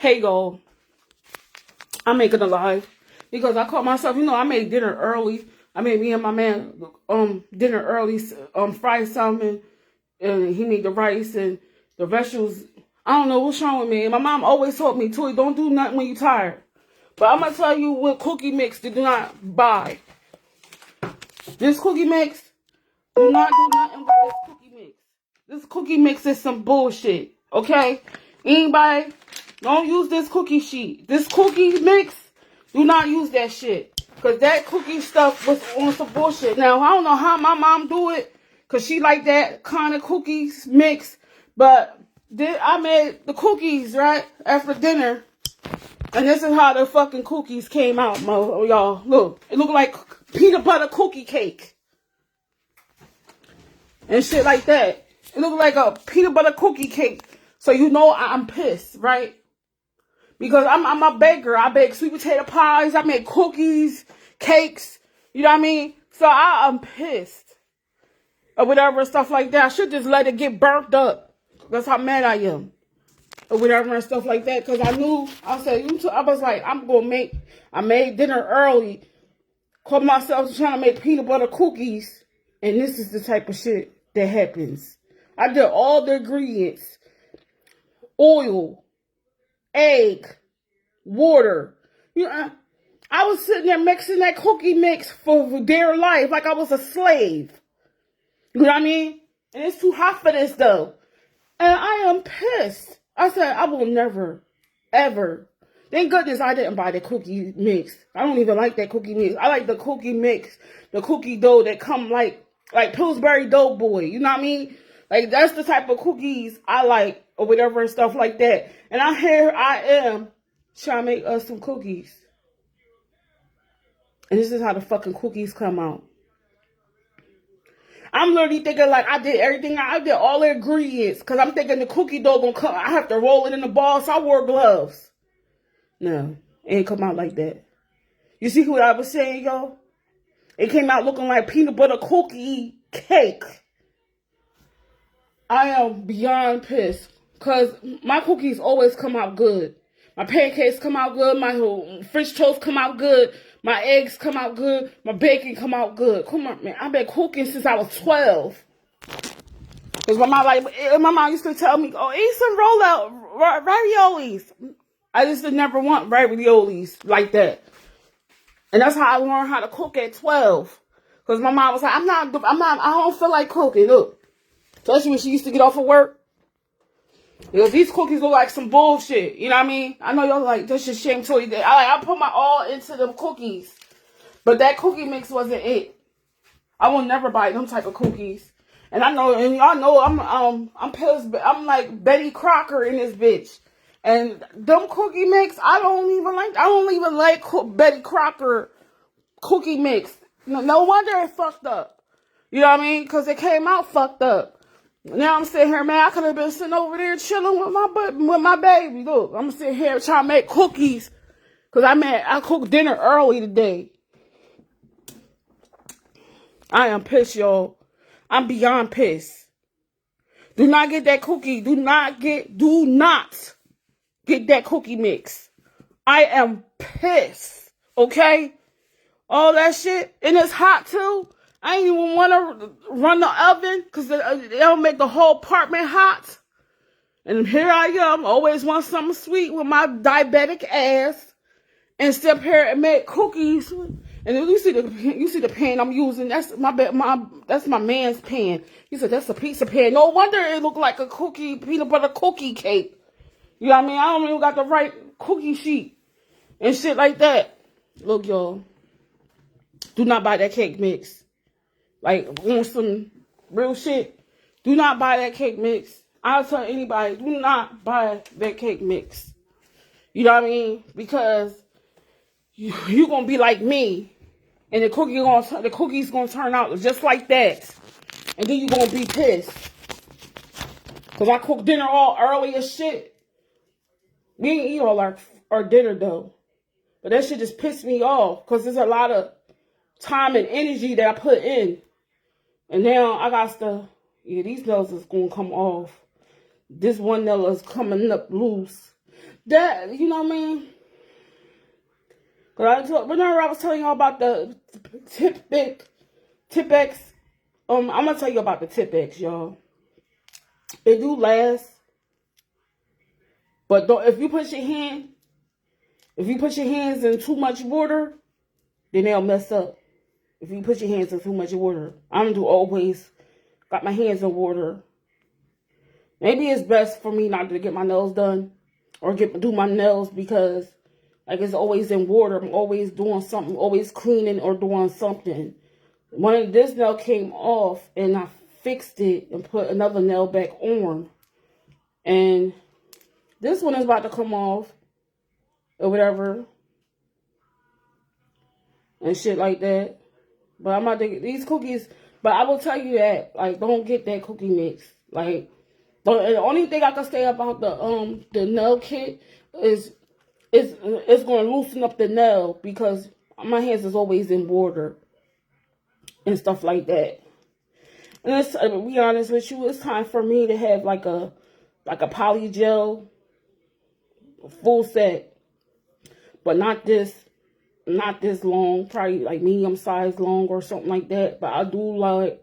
Hey, go. I'm making a live because I caught myself. I made dinner early. I made me and my man dinner early. Fried salmon, and he made the rice and the vegetables. I don't know what's wrong with me. My mom always told me, Toy, don't do nothing when you're tired. But I'm gonna tell you what cookie mix to do not buy. This cookie mix, do not do nothing with this cookie mix. This cookie mix is some bullshit. Okay? Anybody, don't use this cookie sheet. This cookie mix, do not use that shit. Because that cookie stuff was on some bullshit. Now, I don't know how my mom do it. Because she like that kind of cookies mix. But I made the cookies, right, after dinner. And this is how the fucking cookies came out, y'all. Look, it looked like peanut butter cookie cake. And shit like that. It looked like a peanut butter cookie cake. So you know I'm pissed, right? Because I'm a baker. I bake sweet potato pies. I make cookies, cakes. You know what I mean? So I'm pissed. Or whatever, stuff like that. I should just let it get burnt up. That's how mad I am. Or whatever and stuff like that. Because I was like, I made dinner early. Caught myself trying to make peanut butter cookies. And this is the type of shit that happens. I did all the ingredients. Oil, egg, water. I was sitting there mixing that cookie mix for dear life like I was a slave. You know what I mean? And it's too hot for this though. And I am pissed. I said, I will never, ever. Thank goodness I didn't buy the cookie mix. I don't even like that cookie mix. I like the cookie mix, the cookie dough that come like Pillsbury Doughboy. You know what I mean? Like, that's the type of cookies I like, or whatever and stuff like that. And here I am trying to make us some cookies. And this is how the fucking cookies come out. I'm literally thinking like I did everything. I did all the ingredients. Because I'm thinking the cookie dough gonna come. I have to roll it in the ball, so I wore gloves. No, it ain't come out like that. You see what I was saying, y'all? It came out looking like peanut butter cookie cake. I am beyond pissed. Because my cookies always come out good. My pancakes come out good. My French toast come out good. My eggs come out good. My bacon come out good. Come on, man. I've been cooking since I was 12. Because my mom used to tell me, oh, eat some rollout raviolis. I used to never want raviolis like that. And that's how I learned how to cook at 12. Because my mom was like, I don't feel like cooking. Look. Especially when she used to get off of work. Because these cookies look like some bullshit. You know what I mean? I know y'all like, that's just shame Toy. I put my all into them cookies. But that cookie mix wasn't it. I will never buy them type of cookies. And I know, and y'all know I'm pissed. I'm like Betty Crocker in this bitch. And them cookie mix, I don't even like Betty Crocker cookie mix. No wonder it fucked up. You know what I mean? Because it came out fucked up. Now I'm sitting here, man. I could have been sitting over there chilling with my baby. Look, I'm sitting here trying to make cookies. Because I cooked dinner early today. I am pissed, y'all. I'm beyond pissed. Do not get that cookie. Do not get that cookie mix. I am pissed. Okay? All that shit. And it's hot too. I ain't even want to run the oven because it'll make the whole apartment hot. And here I am, always want something sweet with my diabetic ass, and sit here and make cookies. And you see the pan I'm using. That's my man's pan. He said that's a pizza pan. No wonder it looked like a peanut butter cookie cake. You know what I mean? I don't even got the right cookie sheet and shit like that. Look, y'all, do not buy that cake mix. Like, want some real shit, do not buy that cake mix. I'll tell anybody, do not buy that cake mix. You know what I mean? Because you going to be like me. And the cookie's going to turn out just like that. And then you're going to be pissed. Because I cooked dinner all early as shit. We didn't eat all our dinner, though. But that shit just pissed me off. Because there's a lot of time and energy that I put in. And now I got these nails is going to come off. This one nail is coming up loose. that, you know what I mean? Remember I was telling y'all about the Tipp-Ex. I'm gonna tell you about the Tipp-Ex, y'all. It do last, but don't, if you put your hands in too much water, then they'll mess up. If you put your hands in too much water, I'm do always got my hands in water. Maybe it's best for me not to get my nails done or do my nails because like it's always in water. I'm always doing something, always cleaning or doing something. When this nail came off and I fixed it and put another nail back on, and this one is about to come off or whatever and shit like that. But I'm about to get these cookies. But I will tell you that, like, don't get that cookie mix. Like, the only thing I can say about the nail kit is it's going to loosen up the nail because my hands is always in water and stuff like that. And it's, to be honest with you, it's time for me to have like a poly gel full set, but not this long, probably like medium size long or something like that. But I don't like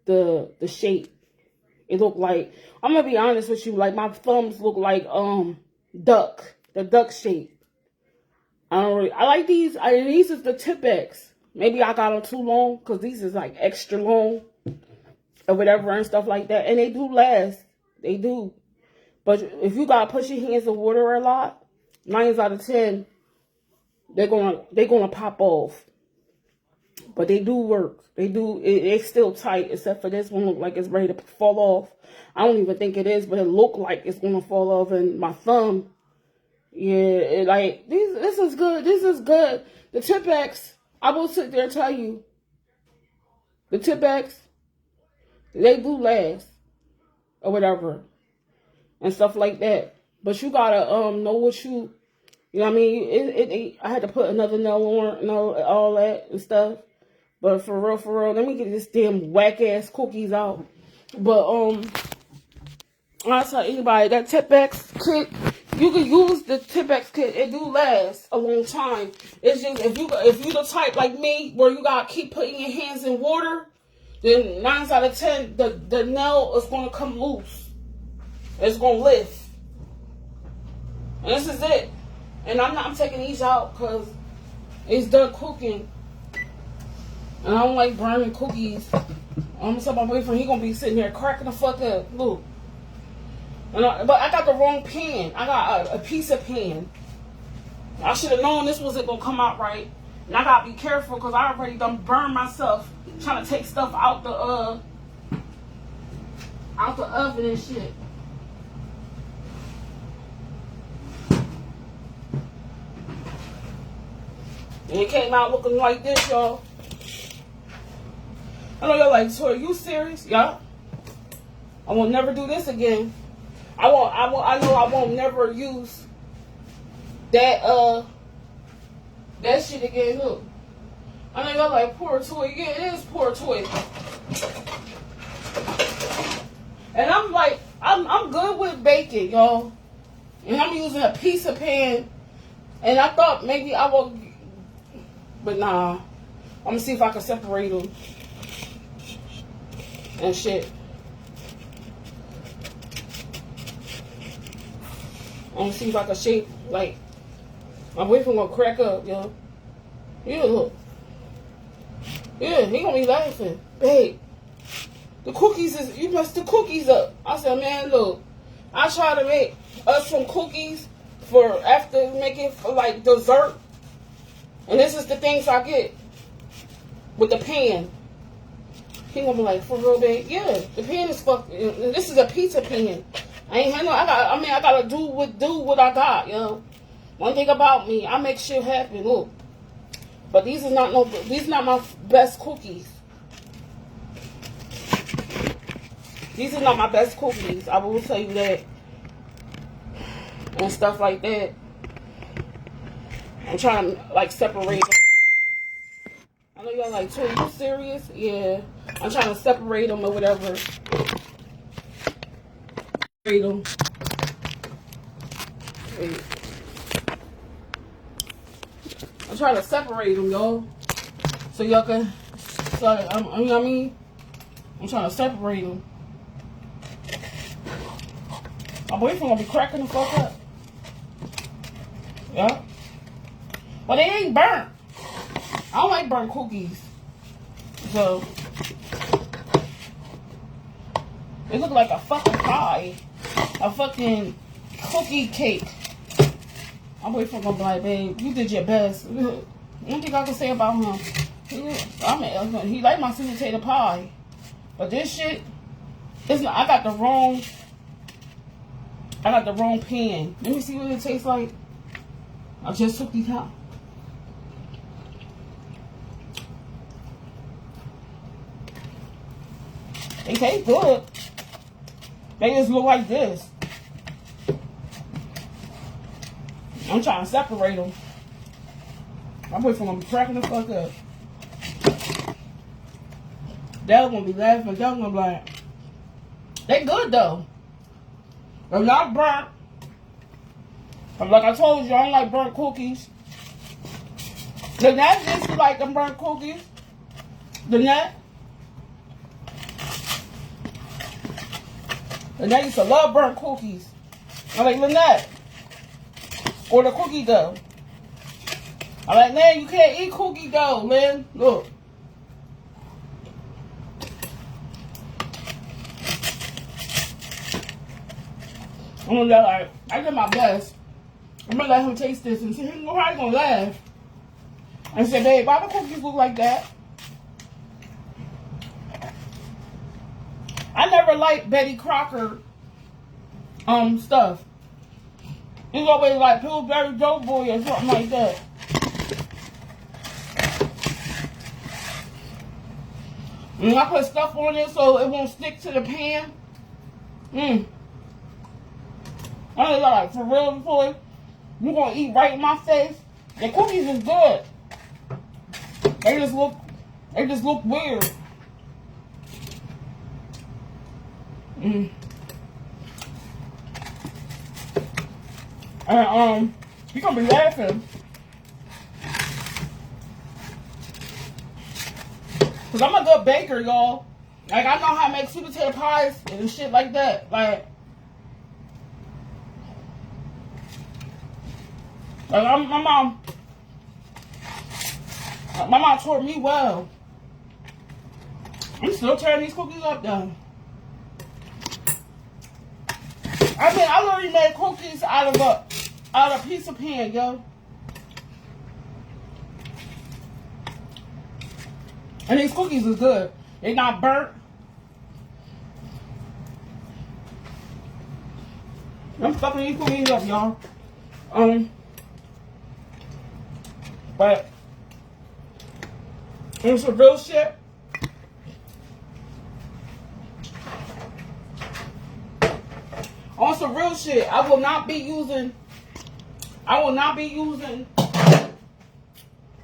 the shape. It look like, I'm gonna be honest with you, like my thumbs look like the duck shape. I like these. These is the Tipp-Ex. Maybe I got them too long because these is like extra long or whatever and stuff like that. And they do last. They do. But if you gotta put your hands in water a lot, 9 out of 10, they're gonna pop off. But they do work. They do. It's still tight, except for this one look like it's ready to fall off. I don't even think it is, but it look like it's gonna fall off. And my thumb, yeah, this is good. This is good. The Tipp-Ex, I will sit there and tell you, the Tipp-Ex, they do last or whatever and stuff like that. But you gotta know what you know what I mean? I had to put another nail on, all that and stuff. But for real, let me get this damn whack ass cookies out. But I'll tell anybody that Tipp-Ex kit, you can use the Tipp-Ex kit. It do last a long time. It's just if you the type like me where you gotta keep putting your hands in water, then 9 out of 10 the nail is gonna come loose. It's gonna lift. And this is it. And I'm taking these out because it's done cooking. And I don't like burning cookies. I'm gonna tell my boyfriend he gonna be sitting there cracking the fuck up. Look. But I got the wrong pan. I got a piece of pan. I should have known this wasn't gonna come out right. And I gotta be careful because I already done burned myself trying to take stuff out the oven and shit. And it came out looking like this, y'all. I know y'all like, so are you serious? Yeah. I will never do this again. I know I won't never use that that shit again. Look. I know y'all like poor toy. Yeah, it is poor toy. And I'm like, I'm good with baking, y'all. And I'm using a piece of pan. And I thought maybe I will, but nah. I'm gonna see if I can separate them and shit. I'm gonna see if I can shape, like, my boyfriend gonna crack up, yo. Yeah, look. Yeah, he gonna be laughing. Babe, the cookies you messed the cookies up. I said, man, look, I try to make us some cookies for after making for like dessert. And this is the things I get with the pan. He gonna be like, for real, babe? Yeah, the pan is fucked. This is a pizza pan. I gotta do what I got, yo. One thing about me, I make shit happen. Look, but these are not my best cookies. These are not my best cookies. I will tell you that, and stuff like that. I'm trying to like separate them. I know y'all like, are you serious? Yeah, I'm trying to separate them or whatever. Separate them. Wait. I'm trying to separate them, y'all. So y'all can, you know what I mean? I'm trying to separate them. My boyfriend gonna be cracking the fuck up. Yeah. But they ain't burnt. I don't like burnt cookies. So, it look like a fucking pie. A fucking cookie cake. My boyfriend gonna be like, babe, you did your best. One thing I can say about him, he like my sweet potato pie. But this shit, it's not, I got the wrong pan. Let me see what it tastes like. I just took these out. They taste good. They just look like this. I'm trying to separate them. My boyfriend gonna be cracking the fuck up. Dad gonna be laughing. Dad gonna be like, they good though. They're not burnt. But like I told you, I don't like burnt cookies. The Nat used to like them burnt cookies. The Nat used to love burnt cookies. I'm like, Lynette, or the cookie dough. I'm like, man, you can't eat cookie dough, man. Look. I'm gonna let, like, I did my best. I'm gonna let him taste this and see. He's probably gonna laugh. And say, babe, why the cookies look like that? I never liked Betty Crocker stuff. It's always like Pillsbury Doughboy or something like that. And I put stuff on it so it won't stick to the pan. I was like, for real, boy, you gonna eat right in my face? The cookies is good. They just look weird. And you gonna be laughing. Cause I'm a good baker, y'all. Like, I know how to make sweet potato pies and shit like that. Like my mom taught me well. I'm still tearing these cookies up though. I mean, I literally made cookies out of a piece of pan, yo. And these cookies is good. They not burnt. I'm fucking these cookies up, y'all. But on some real shit, I will not be using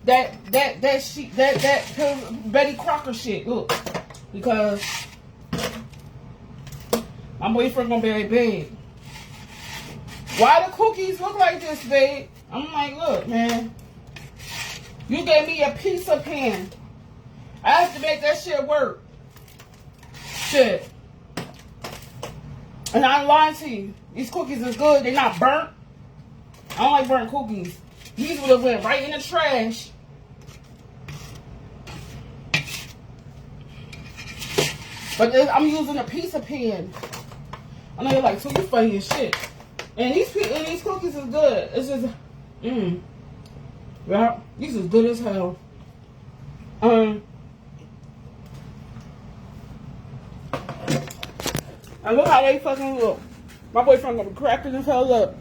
that Betty Crocker shit. Look, because my boyfriend gonna be like, babe, why the cookies look like this, babe? I'm like, look, man, you gave me a piece of pan. I have to make that shit work. Shit. And I'm lying to you. These cookies is good. They're not burnt. I don't like burnt cookies. These would have went right in the trash. But I'm using a piece of pan. I know you're like, so you funny as shit. And these cookies is good. It's just, yeah, these is good as hell. And look how they fucking look. My boyfriend gonna be cracking his hell up.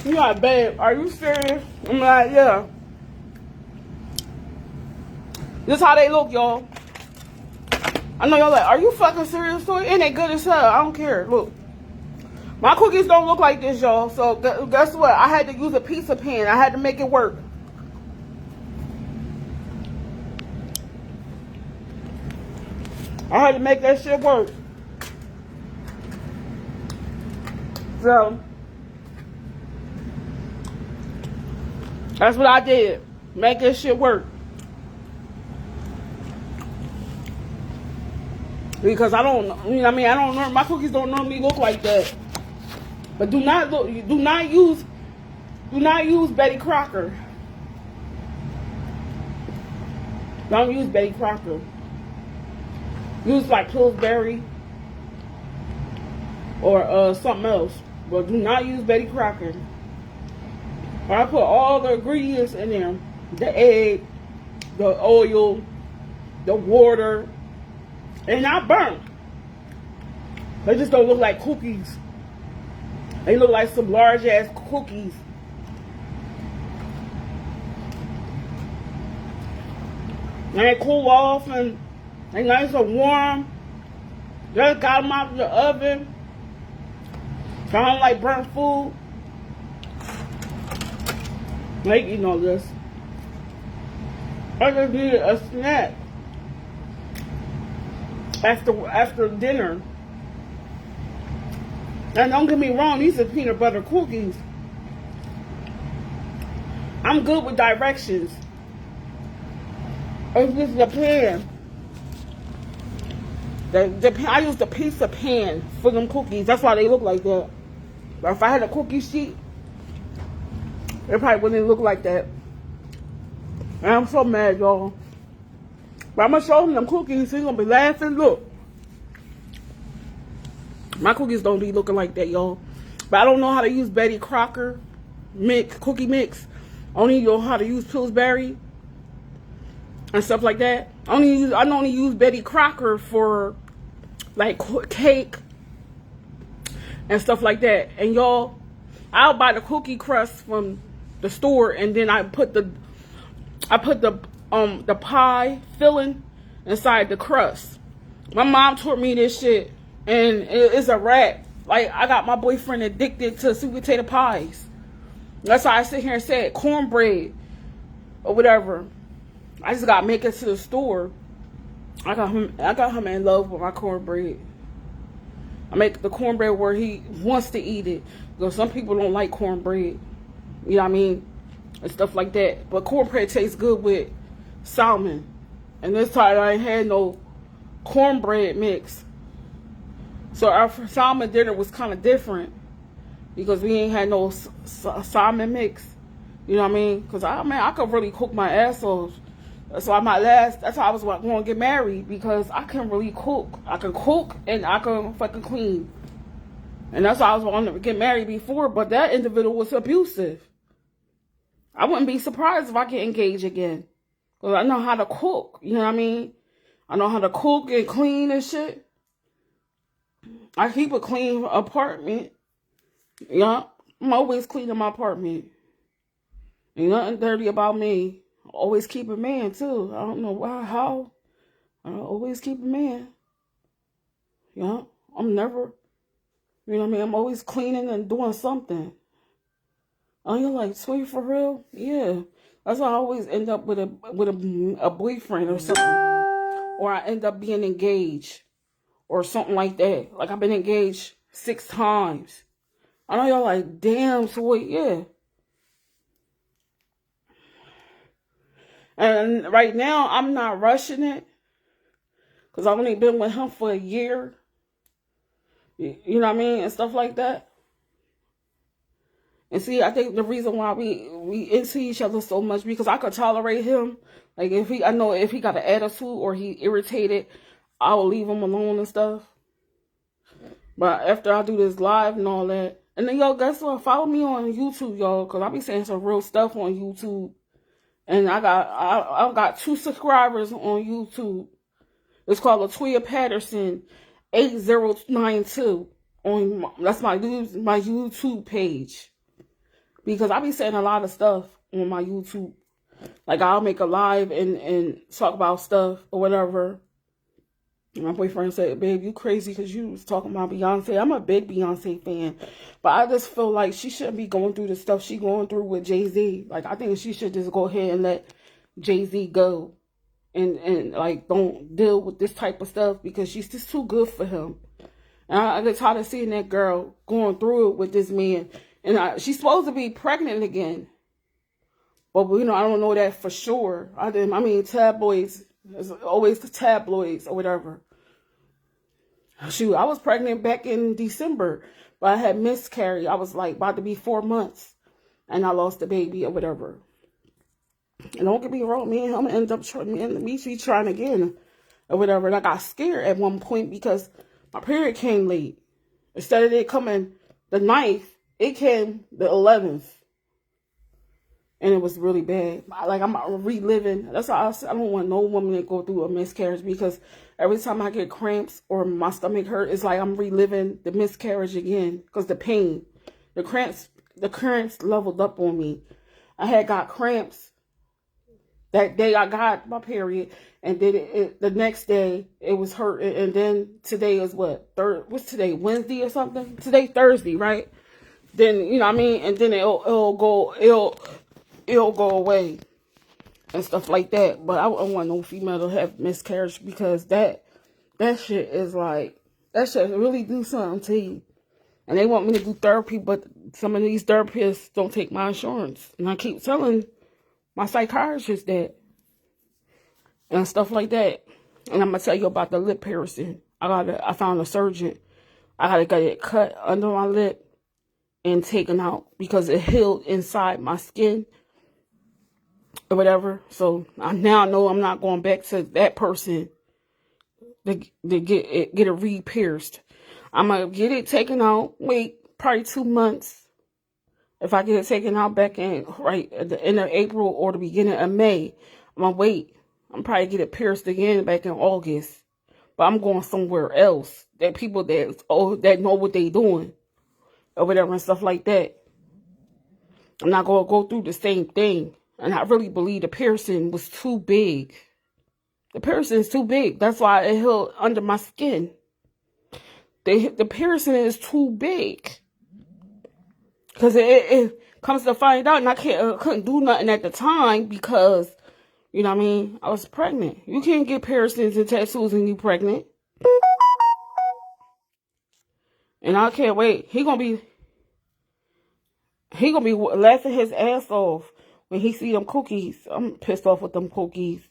He's like, babe, are you serious? I'm like, yeah. This how they look, y'all. I know y'all like, are you fucking serious, Toy? And they good as hell. I don't care. Look. My cookies don't look like this, y'all. So, guess what? I had to use a piece of pan. I had to make it work. I had to make that shit work. So, That's what I did. Make this shit work. Because I don't, you know what I mean? I don't know. My cookies don't normally look like that. But do not use Betty Crocker. Don't use Betty Crocker. Use like Pillsbury or something else. But do not use Betty Crocker. I put all the ingredients in there. The egg, the oil, the water, and not burnt. They just don't look like cookies. They look like some large ass cookies. And they cool off and they nice and warm. Just got them out of the oven. So I don't like burnt food. I ain't eating all this. I just needed a snack after dinner. And don't get me wrong, these are peanut butter cookies. I'm good with directions. It's just the pan. I use the pizza pan for them cookies. That's why they look like that. But if I had a cookie sheet, it probably wouldn't look like that. And I'm so mad, y'all. But I'm going to show him them cookies. He's going to be laughing. Look. My cookies don't be looking like that, y'all. But I don't know how to use Betty Crocker cookie mix. I only know how to use Pillsbury and stuff like that. I only use Betty Crocker for like cake and stuff like that. And y'all, I'll buy the cookie crust from the store, and then I put the pie filling inside the crust. My mom taught me this shit, and it's a wrap. Like, I got my boyfriend addicted to sweet potato pies. That's why I sit here and say cornbread or whatever. I just gotta make it to the store. I got him in love with my cornbread. I make the cornbread where he wants to eat it. Because some people don't like cornbread. You know what I mean? And stuff like that. But cornbread tastes good with salmon. And this time I ain't had no cornbread mix. So our salmon dinner was kind of different. Because we ain't had no salmon mix. You know what I mean? Because I could really cook my ass off. That's why that's why I was going to get married. Because I can really cook. I can cook and I can fucking clean. And that's why I was wanting to get married before. But that individual was abusive. I wouldn't be surprised if I get engaged again. Because I know how to cook. You know what I mean? I know how to cook and clean and shit. I keep a clean apartment. Yeah. I'm always cleaning my apartment. Ain't nothing dirty about me. I always keep a man, too. I don't know why, how. I always keep a man. Yeah. I'm never, you know what I mean? I'm always cleaning and doing something. Oh, you're like, sweet for real? Yeah. That's why I always end up with a boyfriend or something. Or I end up being engaged. Or something like that. Like, I've been engaged 6 times. I know y'all like, damn, sweet, yeah. And right now, I'm not rushing it. Because I've only been with him for a year. You know what I mean? And stuff like that. And see, I think the reason why we into each other so much, because I could tolerate him. Like, I know if he got an attitude or he irritated, I will leave him alone and stuff. But after I do this live and all that. And then, y'all, guess what? Follow me on YouTube, y'all. Because I be saying some real stuff on YouTube. And I got 2 subscribers on YouTube. It's called Latoya Patterson 8092. That's my YouTube page. Because I be saying a lot of stuff on my YouTube. Like, I'll make a live and talk about stuff or whatever. And my boyfriend said, babe, you crazy because you was talking about Beyonce. I'm a big Beyonce fan. But I just feel like she shouldn't be going through the stuff she going through with Jay-Z. Like, I think she should just go ahead and let Jay-Z go. And like, don't deal with this type of stuff because she's just too good for him. And I get tired of seeing that girl going through it with this man. And she's supposed to be pregnant again. But, I don't know that for sure. Tabloids, there's always the tabloids or whatever. Shoot, I was pregnant back in December, but I had miscarried. I was like about to be 4 months, and I lost the baby or whatever. And don't get me wrong, me and him ended up trying again or whatever. And I got scared at one point because my period came late. Instead of it coming the 9th, it came the 11th. And it was really bad. Like, I'm reliving. That's why I don't want no woman to go through a miscarriage, because every time I get cramps or my stomach hurt, it's like I'm reliving the miscarriage again, because the pain, the cramps leveled up on me. I had got cramps that day I got my period, and then the next day it was hurting, and then today is what's today, Wednesday or something? Today Thursday, right? Then, and then it'll go away and stuff like that. But I don't want no female to have miscarriage, because that shit is like, that shit really do something to you. And they want me to do therapy, but some of these therapists don't take my insurance. And I keep telling my psychiatrist that and stuff like that. And I'm gonna tell you about the lip piercing. I found a surgeon. I gotta get it cut under my lip and taken out, because it healed inside my skin or whatever. So now I know I'm not going back to that person to get it re-pierced. I'm gonna get it taken out. Wait probably 2 months. If I get it taken out back in right at the end of April or the beginning of May, I'm gonna wait. I'm probably get it pierced again back in August. But I'm going somewhere else. That people that know what they doing or whatever and stuff like that. I'm not gonna go through the same thing. And I really believe the piercing was too big. The piercing is too big. That's why it healed under my skin. The piercing is too big. Because it comes to find out, and I couldn't do nothing at the time, because, I was pregnant. You can't get piercings and tattoos when you pregnant. And I can't wait. He gonna be laughing his ass off when he see them cookies. I'm pissed off with them cookies.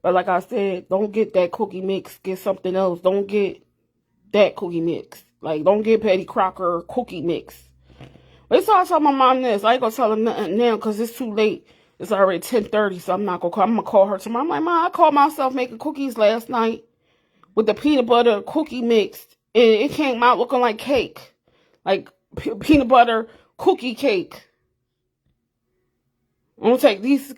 But like I said, don't get that cookie mix. Get something else. Don't get that cookie mix. Like, don't get Betty Crocker cookie mix. But so I tell my mom this. I ain't gonna tell her nothing now, because it's too late. It's already 10:30, so I'm not gonna call. I'm gonna call her tomorrow. I'm like, Mom, I called myself making cookies last night with the peanut butter cookie mix, and it came out looking like cake, like peanut butter cookie cake. I'm gonna take these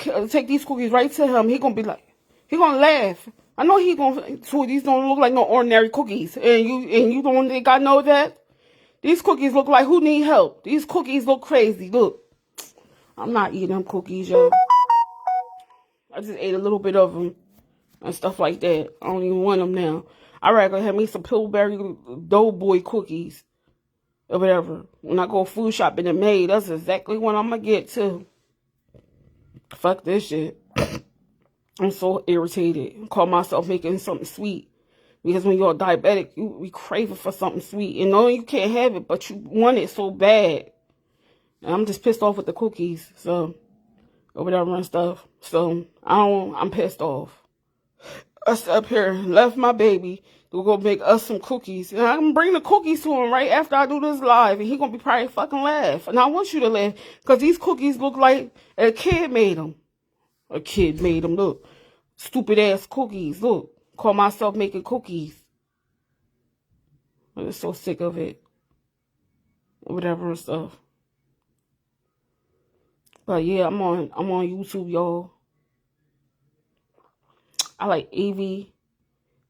cookies right to him. He gonna laugh. I know these don't look like no ordinary cookies, and you don't think I know that? These cookies look like who need help. These cookies look crazy. Look, I'm not eating them cookies, y'all. I just ate a little bit of them and stuff like that. I don't even want them now. I'd rather have me some Pillsbury Doughboy cookies or whatever. When I go food shopping in May, that's exactly what I'm gonna get too. Fuck this shit. I'm so irritated. Call myself making something sweet. Because when you're a diabetic, you be craving for something sweet. And no, you can't have it, but you want it so bad. And I'm just pissed off with the cookies. So, or whatever and stuff. So, I'm pissed off. I sat up here and left my baby to go make us some cookies. And I'm going to bring the cookies to him right after I do this live. And he going to be probably fucking laugh. And I want you to laugh. Because these cookies look like a kid made them. A kid made them. Look. Stupid ass cookies. Look. Call myself making cookies. I'm so sick of it. Whatever and stuff. But yeah, I'm on YouTube, y'all. I like Evie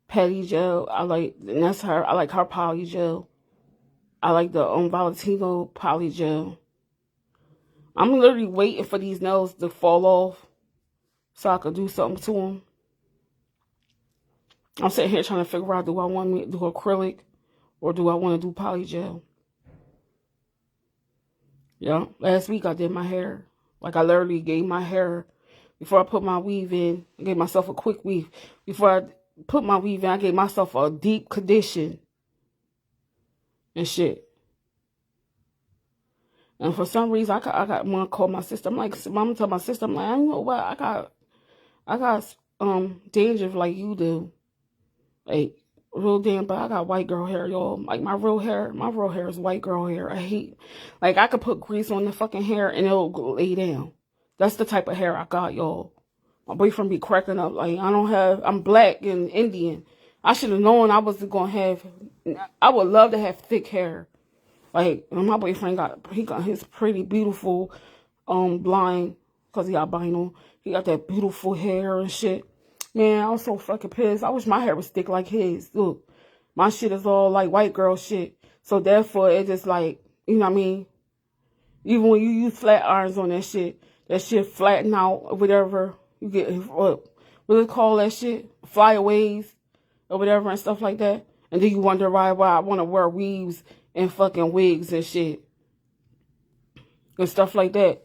Patty Gel. And that's her. I like her poly gel. I like the Valentino poly gel. I'm literally waiting for these nails to fall off so I could do something to them. I'm sitting here trying to figure out, do I want to do acrylic or do I want to do poly gel? Yeah, last week I did my hair. Like, I literally gave my hair, before I put my weave in, I gave myself a quick weave. Before I put my weave in, I gave myself a deep condition and shit. And for some reason, I got want to call my sister. I'm like, Mama, tell my sister, I'm like, I know what, I got dandruff like you do, like real damn. But I got white girl hair, y'all. Like my real hair is white girl hair. I hate, like I could put grease on the fucking hair and it'll lay down. That's the type of hair I got, y'all. My boyfriend be cracking up like I'm black and Indian. I should have known I was gonna have. I would love to have thick hair. Like my boyfriend got his pretty beautiful blind, because he albino. He got that beautiful hair and shit. Man, I was so fucking pissed. I wish my hair was thick like his. Look, my shit is all like white girl shit. So therefore it just like, you know what I mean? Even when you use flat irons on that shit flatten out or whatever. You get, what do they call that shit? Flyaways or whatever and stuff like that. And then you wonder why I want to wear weaves and fucking wigs and shit. And stuff like that.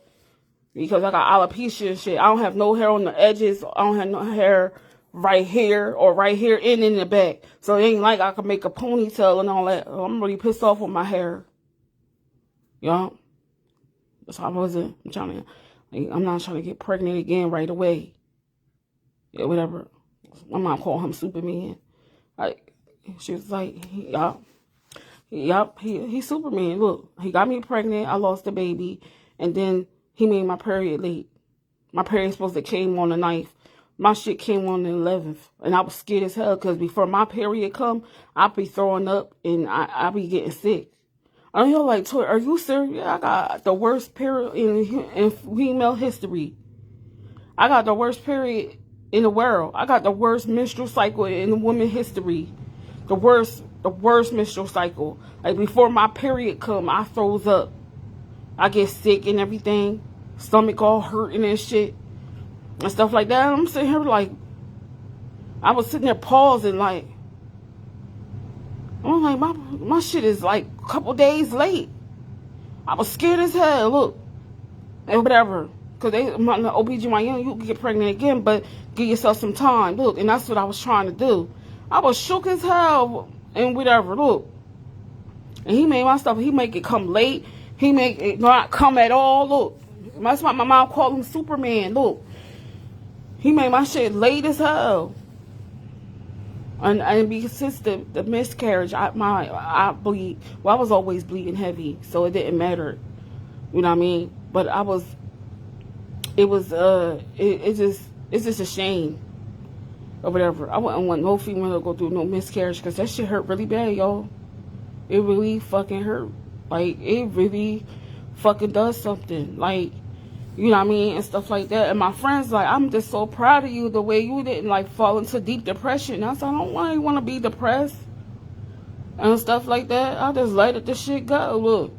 Because I got alopecia and shit. I don't have no hair on the edges. I don't have no hair right here or right here and in the back. So it ain't like I can make a ponytail and all that. I'm really pissed off with my hair. Yeah. That's how I wasn't. I'm not trying to get pregnant again right away. Yeah, whatever. My mom called him Superman. Like, she was like, he's Superman. Look, he got me pregnant. I lost the baby. And then he made my period late. My period supposed to came on the 9th. My shit came on the 11th. And I was scared as hell because before my period come, I be throwing up and I be getting sick. And you're like, Toy, are you serious? I got the worst period in female history. I got the worst period in the world. I got the worst menstrual cycle in women history. The worst menstrual cycle. Like before my period come, I throws up. I get sick and everything. Stomach all hurting and shit. And stuff like that. And I'm sitting here like, I was sitting there pausing like, I'm like, my shit is like a couple days late. I was scared as hell. Look. And whatever. Because the OBGYN, you can get pregnant again, but give yourself some time. Look. And that's what I was trying to do. I was shook as hell and whatever. Look. And he made my stuff. He make it come late. He make it not come at all. Look. That's why my mom called him Superman. Look. He made my shit late as hell. And because the miscarriage, I bleed. Well, I was always bleeding heavy, so it didn't matter. You know what I mean? But it's just a shame or whatever. I wouldn't want no female to go through no miscarriage because that shit hurt really bad, y'all. It really fucking hurt. Like, it really fucking does something. Like, you know what I mean? And stuff like that. And my friends like, I'm just so proud of you the way you didn't like fall into deep depression. And I said, I don't really want to be depressed and stuff like that. I just let the shit go. Look.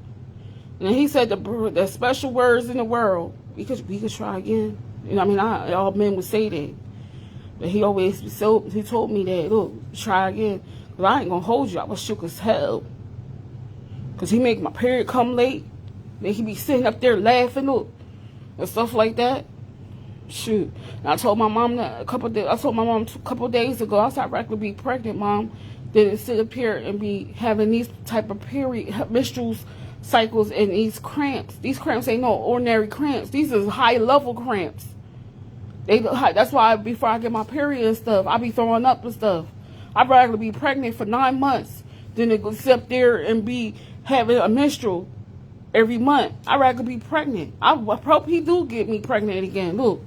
And he said the special words in the world. We could try again. You know what I mean? All men would say that. But he told me that, look, try again. But I ain't gonna hold you. I was shook as hell. Cause he make my period come late. Then he be sitting up there laughing, look. And stuff like that. Shoot. And I told my mom that a couple days ago, I said, I'd rather be pregnant, Mom, than sit up here and be having these type of menstrual cycles and these cramps. These cramps ain't no ordinary cramps. These is high level cramps. That's why before I get my period and stuff, I be throwing up and stuff. I'd rather be pregnant for 9 months than to go sit up there and be having a menstrual every month. I'd rather be pregnant. I hope he do get me pregnant again. Look.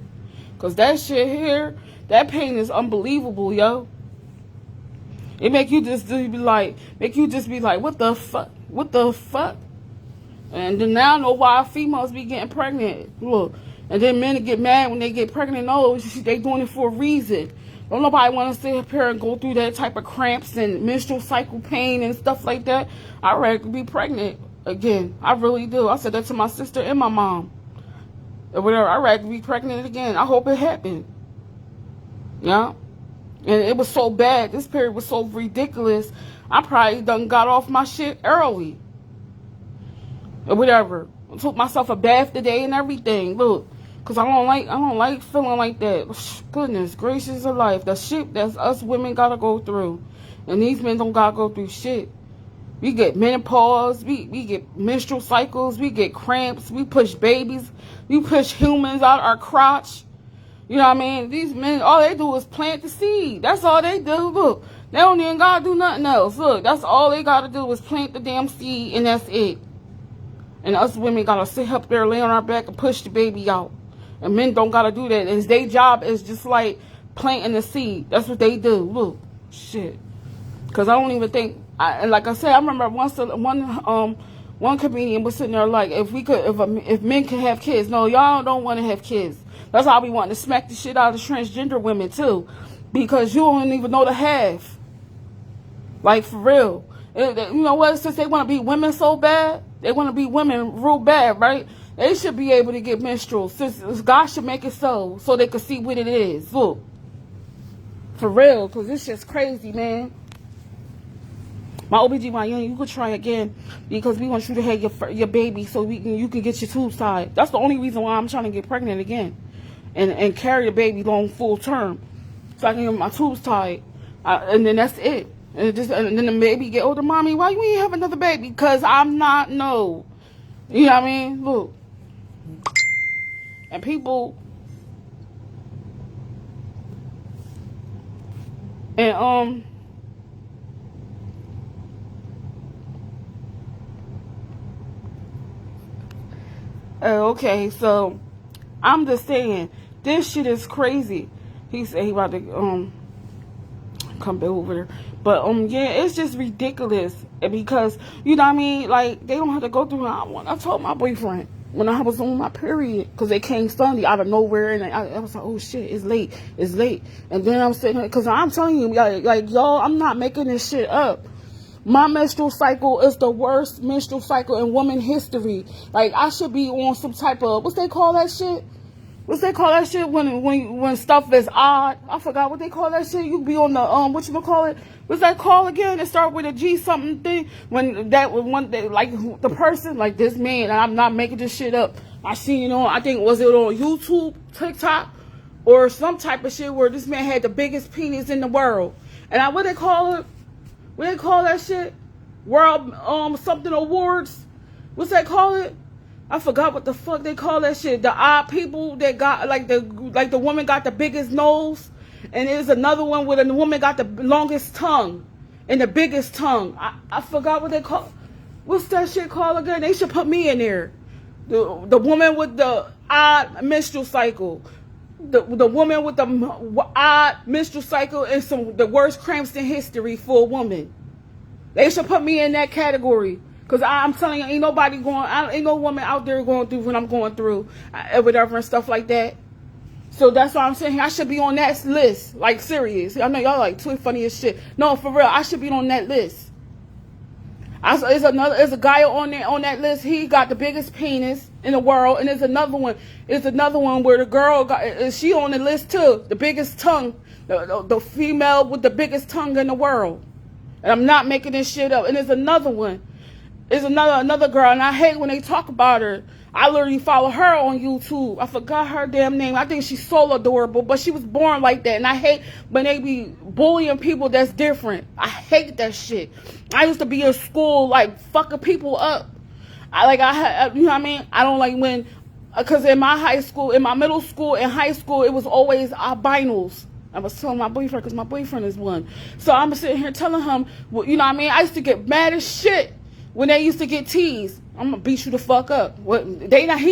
Because that shit here, that pain is unbelievable, yo. It make you just be like, what the fuck? What the fuck? And then now I know why females be getting pregnant. Look. And then men get mad when they get pregnant. No, they doing it for a reason. Don't nobody want to sit up here and go through that type of cramps and menstrual cycle pain and stuff like that. I'd rather be pregnant again. I really do. I said that to my sister and my mom. Or whatever. I'd rather be pregnant again. I hope it happened. Yeah. And it was so bad. This period was so ridiculous. I probably done got off my shit early. Or whatever. I took myself a bath today and everything. Look. Because I don't like feeling like that. Goodness gracious of life. The shit that us women gotta go through. And these men don't gotta go through shit. We get menopause, we get menstrual cycles, we get cramps, we push babies, we push humans out our crotch. You know what I mean? These men, all they do is plant the seed. That's all they do. Look, they don't even gotta do nothing else. Look, that's all they gotta do is plant the damn seed, and that's it. And us women gotta sit up there, lay on our back, and push the baby out. And men don't gotta do that. And their job is just like planting the seed. That's what they do. Look, shit. Cause I don't even think. And like I said, I remember one comedian was sitting there like, if men could have kids, no, y'all don't want to have kids. That's how we want to smack the shit out of transgender women too, because you don't even know the half. Like, for real. You know what? Since they want to be women so bad, they want to be women real bad, right? They should be able to get menstrual. Since God should make it so they can see what it is. Look, for real, because this shit's crazy, man. My OBGYN, you could try again, because we want you to have your baby so you can get your tubes tied. That's the only reason why I'm trying to get pregnant again, and carry the baby long full term, so I can get my tubes tied, and then that's it. And then the baby get older. Mommy, why you ain't have another baby? Because I'm not, no. You know what I mean? Look. And people, and okay, so I'm just saying, this shit is crazy. He said he about to come back over there. But yeah, it's just ridiculous. And because, you know what I mean, like, they don't have to go through what I told my boyfriend when I was on my period, because they came Sunday out of nowhere, and I was like, oh shit, it's late. And then I'm sitting here, because I'm telling you, like y'all, I'm not making this shit up. My menstrual cycle is the worst menstrual cycle in woman history. Like, I should be on some type of, what's they call that shit when stuff is odd? I forgot what they call that shit. You be on the whatchamacallit? What's that called again? It start with a G something thing. When like the person, like this man, and I'm not making this shit up. I seen it on, I think, was it on YouTube, TikTok, or some type of shit where this man had the biggest penis in the world. And what they call it? What they call that shit? World something awards. What's that call it? I forgot what the fuck they call that shit. The odd people that got like the woman got the biggest nose, and there's another one where the woman got the longest tongue and the biggest tongue. I forgot what they call. What's that shit called again? They should put me in there. The woman with the odd menstrual cycle. The woman with the odd menstrual cycle and the worst cramps in history for a woman. They should put me in that category. Because I'm telling you, ain't no woman out there going through what I'm going through, whatever, and stuff like that. So that's why I'm saying I should be on that list. Like, serious. I know y'all like too funny as shit. No, for real, I should be on that list. There's a guy on that list. He got the biggest penis in the world, and there's another one. There's another one where the girl she on the list too. The biggest tongue, the female with the biggest tongue in the world. And I'm not making this shit up. And there's another one. There's another girl, and I hate when they talk about her. I literally follow her on YouTube. I forgot her damn name. I think she's so adorable, but she was born like that. And I hate when they be bullying people that's different. I hate that shit. I used to be in school, like, fucking people up. You know what I mean? I don't like when, because in my middle school and high school, it was always albinos. I was telling my boyfriend, because my boyfriend is one. So I'm sitting here telling him, well, you know what I mean? I used to get mad as shit when they used to get teased. I'm going to beat you the fuck up. He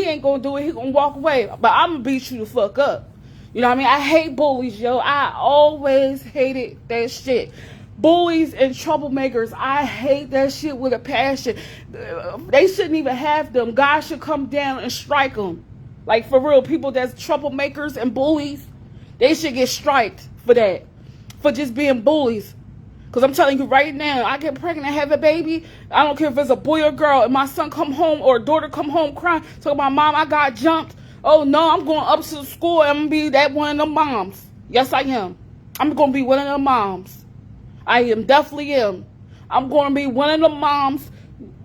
ain't going to do it. He going to walk away. But I'm going to beat you the fuck up. You know what I mean? I hate bullies, yo. I always hated that shit. Bullies and troublemakers, I hate that shit with a passion. They shouldn't even have them. God should come down and strike them. Like, for real, people that's troublemakers and bullies, they should get striked for that. For just being bullies. Because I'm telling you right now, I get pregnant and have a baby. I don't care if it's a boy or girl. If my son come home or daughter come home crying, talking about, Mom, I got jumped. Oh, no, I'm going up to the school and I'm going to be that one of the moms. Yes, I am. I'm going to be one of the moms. I definitely am. I'm going to be one of the moms.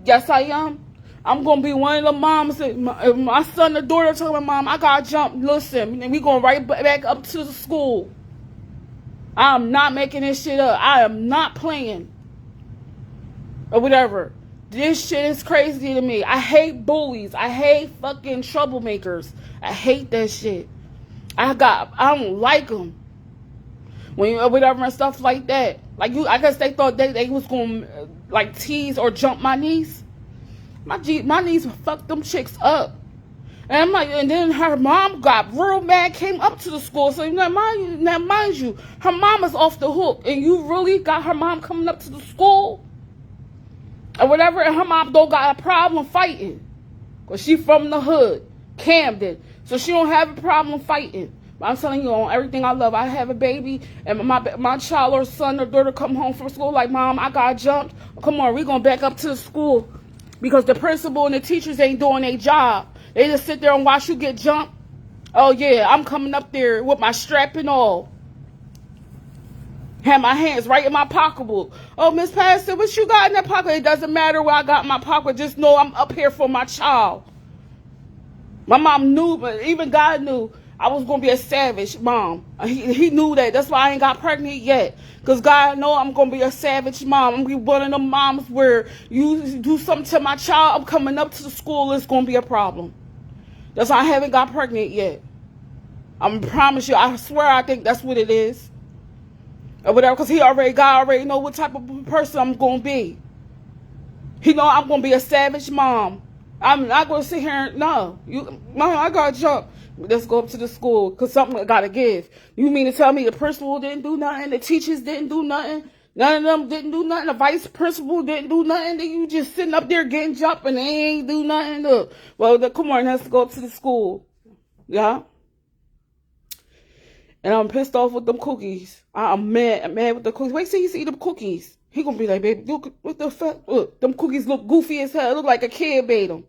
Yes, I am. I'm going to be one of the moms. If my son or daughter talking about, Mom, I got jumped. Listen, and we going right back up to the school. I'm not making this shit up. I am not playing. or whatever. This shit is crazy to me. I hate bullies. I hate fucking troublemakers. I hate that shit. I don't like them. When you, whatever and stuff like that. Like you, I guess they thought they was gonna like tease or jump my niece. My niece fucked them chicks up. And I'm like, and then her mom got real mad, came up to the school. So now mind you, her mom is off the hook, and you really got her mom coming up to the school or whatever, and her mom don't got a problem fighting, cause she from the hood, Camden, so she don't have a problem fighting. But I'm telling you, on everything I love, I have a baby, and my child or son or daughter come home from school like, Mom, I got jumped. Come on, we gonna back up to the school, because the principal and the teachers ain't doing their job. They just sit there and watch you get jumped. Oh, yeah, I'm coming up there with my strap and all. Have my hands right in my pocketbook. Oh, Miss Pastor, what you got in that pocket? It doesn't matter what I got in my pocket. Just know I'm up here for my child. My mom knew, but even God knew I was going to be a savage mom. He knew that. That's why I ain't got pregnant yet. Because God know I'm going to be a savage mom. I'm going to be one of them moms where you do something to my child, I'm coming up to the school, it's going to be a problem. That's why I haven't got pregnant yet. I promise you, I swear I think that's what it is. Or whatever, because God already know what type of person I'm going to be. He know I'm going to be a savage mom. I'm not going to sit here and, no. Mom, I got to jump. Let's go up to the school, because something I got to give. You mean to tell me the principal didn't do nothing, the teachers didn't do nothing, none of them didn't do nothing, the vice principal didn't do nothing, then you just sitting up there getting jumped and they ain't do nothing? Look, well, come on, let's go up to the school. Yeah? And I'm pissed off with them cookies. I'm mad with the cookies. Wait till you see them cookies. He gonna be like, baby, look, what the fuck? Look, them cookies look goofy as hell. It look like a kid made them.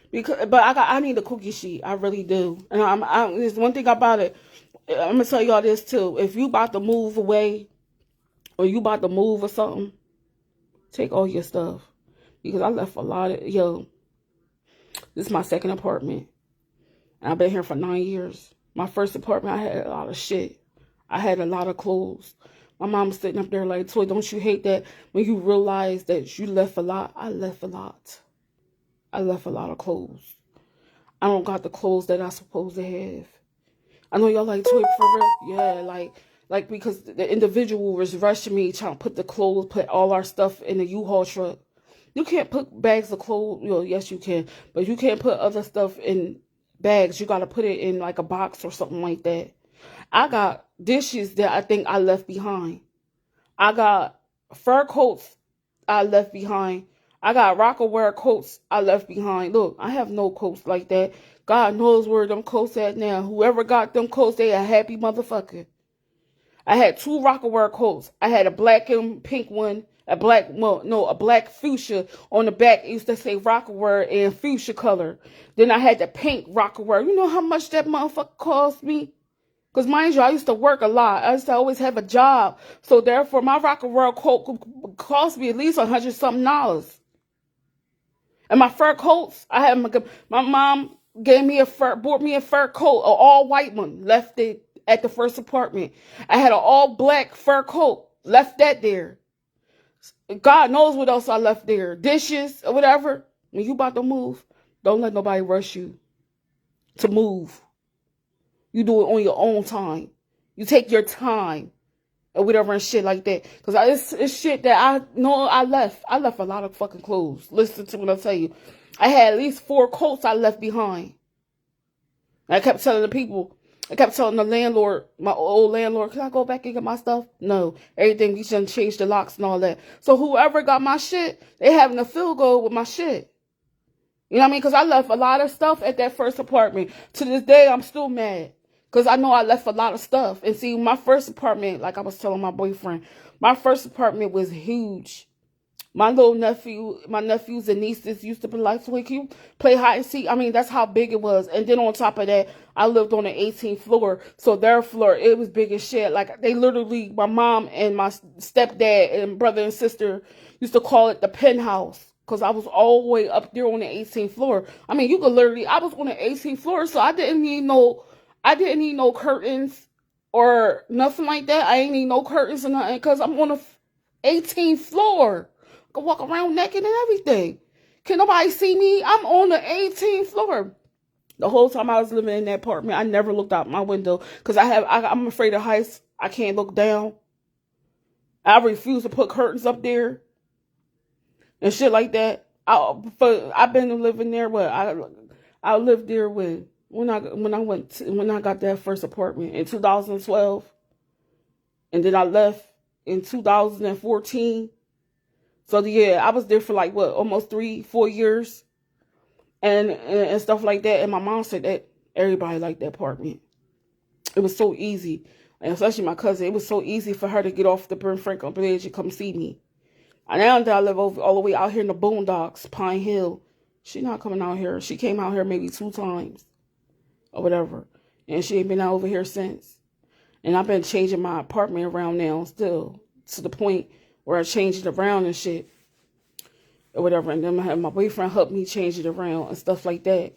But I need a cookie sheet. I really do. And there's one thing about it. I'm gonna tell y'all this too. If you about to move away, or you about to move or something, take all your stuff, because I left a lot of This is my second apartment, and I've been here for 9 years. My first apartment, I had a lot of shit. I had a lot of clothes. My mom was sitting up there like, Toy, don't you hate that when you realize that you left a lot? I left a lot. I left a lot of clothes. I don't got the clothes that I supposed to have. I know y'all like, Toy, for real? Yeah, like because the individual was rushing me, trying to put the clothes, put all our stuff in the U-Haul truck. You can't put bags of clothes. Yes, you can. But you can't put other stuff in bags. You got to put it in like a box or something like that. I got dishes that I think I left behind. I got fur coats I left behind. I got Rocawear coats I left behind. Look, I have no coats like that. God knows where them coats at now. Whoever got them coats, they a happy motherfucker. I had 2 Rocawear coats. I had a black and pink one, a black fuchsia on the back. It used to say Rocawear and fuchsia color. Then I had the pink Rocawear. You know how much that motherfucker cost me? Because mind you, I used to work a lot. I used to always have a job. So therefore, my Rocawear coat cost me at least $100-something. And my fur coats, I had my mom bought me a fur coat, an all white one, left it at the first apartment. I had an all black fur coat, left that there. God knows what else I left there. Dishes or whatever. When you about to move, don't let nobody rush you to move. You do it on your own time. You take your time or whatever and shit like that. Because it's shit that I know I left. I left a lot of fucking clothes. Listen to what I tell you. I had at least 4 coats I left behind. I kept telling the people, I kept telling the landlord, my old landlord, can I go back and get my stuff? No. Everything, we shouldn't change the locks and all that. So whoever got my shit, they having a field goal with my shit. You know what I mean? Because I left a lot of stuff at that first apartment. To this day, I'm still mad. Because I know I left a lot of stuff. And see, my first apartment, like I was telling my boyfriend, my first apartment was huge. My nephews and nieces used to be like, so can you play hide and seek? I mean, that's how big it was. And then on top of that, I lived on the 18th floor. So their floor, it was big as shit. Like, they literally, my mom and my stepdad and brother and sister used to call it the penthouse. Because I was all the way up there on the 18th floor. I mean, you could literally, I was on the 18th floor, so I didn't need no curtains or nothing like that. I ain't need no curtains or nothing because I'm on the 18th floor. I can walk around naked and everything. Can nobody see me? I'm on the 18th floor. The whole time I was living in that apartment, I never looked out my window because I'm afraid of heights. I can't look down. I refuse to put curtains up there and shit like that. I've been living there. I lived there when I got that first apartment in 2012, and then I left in 2014. So yeah, I was there for like almost 3-4 years, and stuff like that. And my mom said that everybody liked that apartment. It was so easy, and especially my cousin. It was so easy for her to get off the Ben Franklin Bridge and come see me. And now that I live all the way out here in the boondocks, Pine Hill, she not coming out here. She came out here maybe 2 times or whatever, and she ain't been out over here since. And I've been changing my apartment around now still, to the point where I change it around and shit or whatever. And then I have my boyfriend help me change it around and stuff like that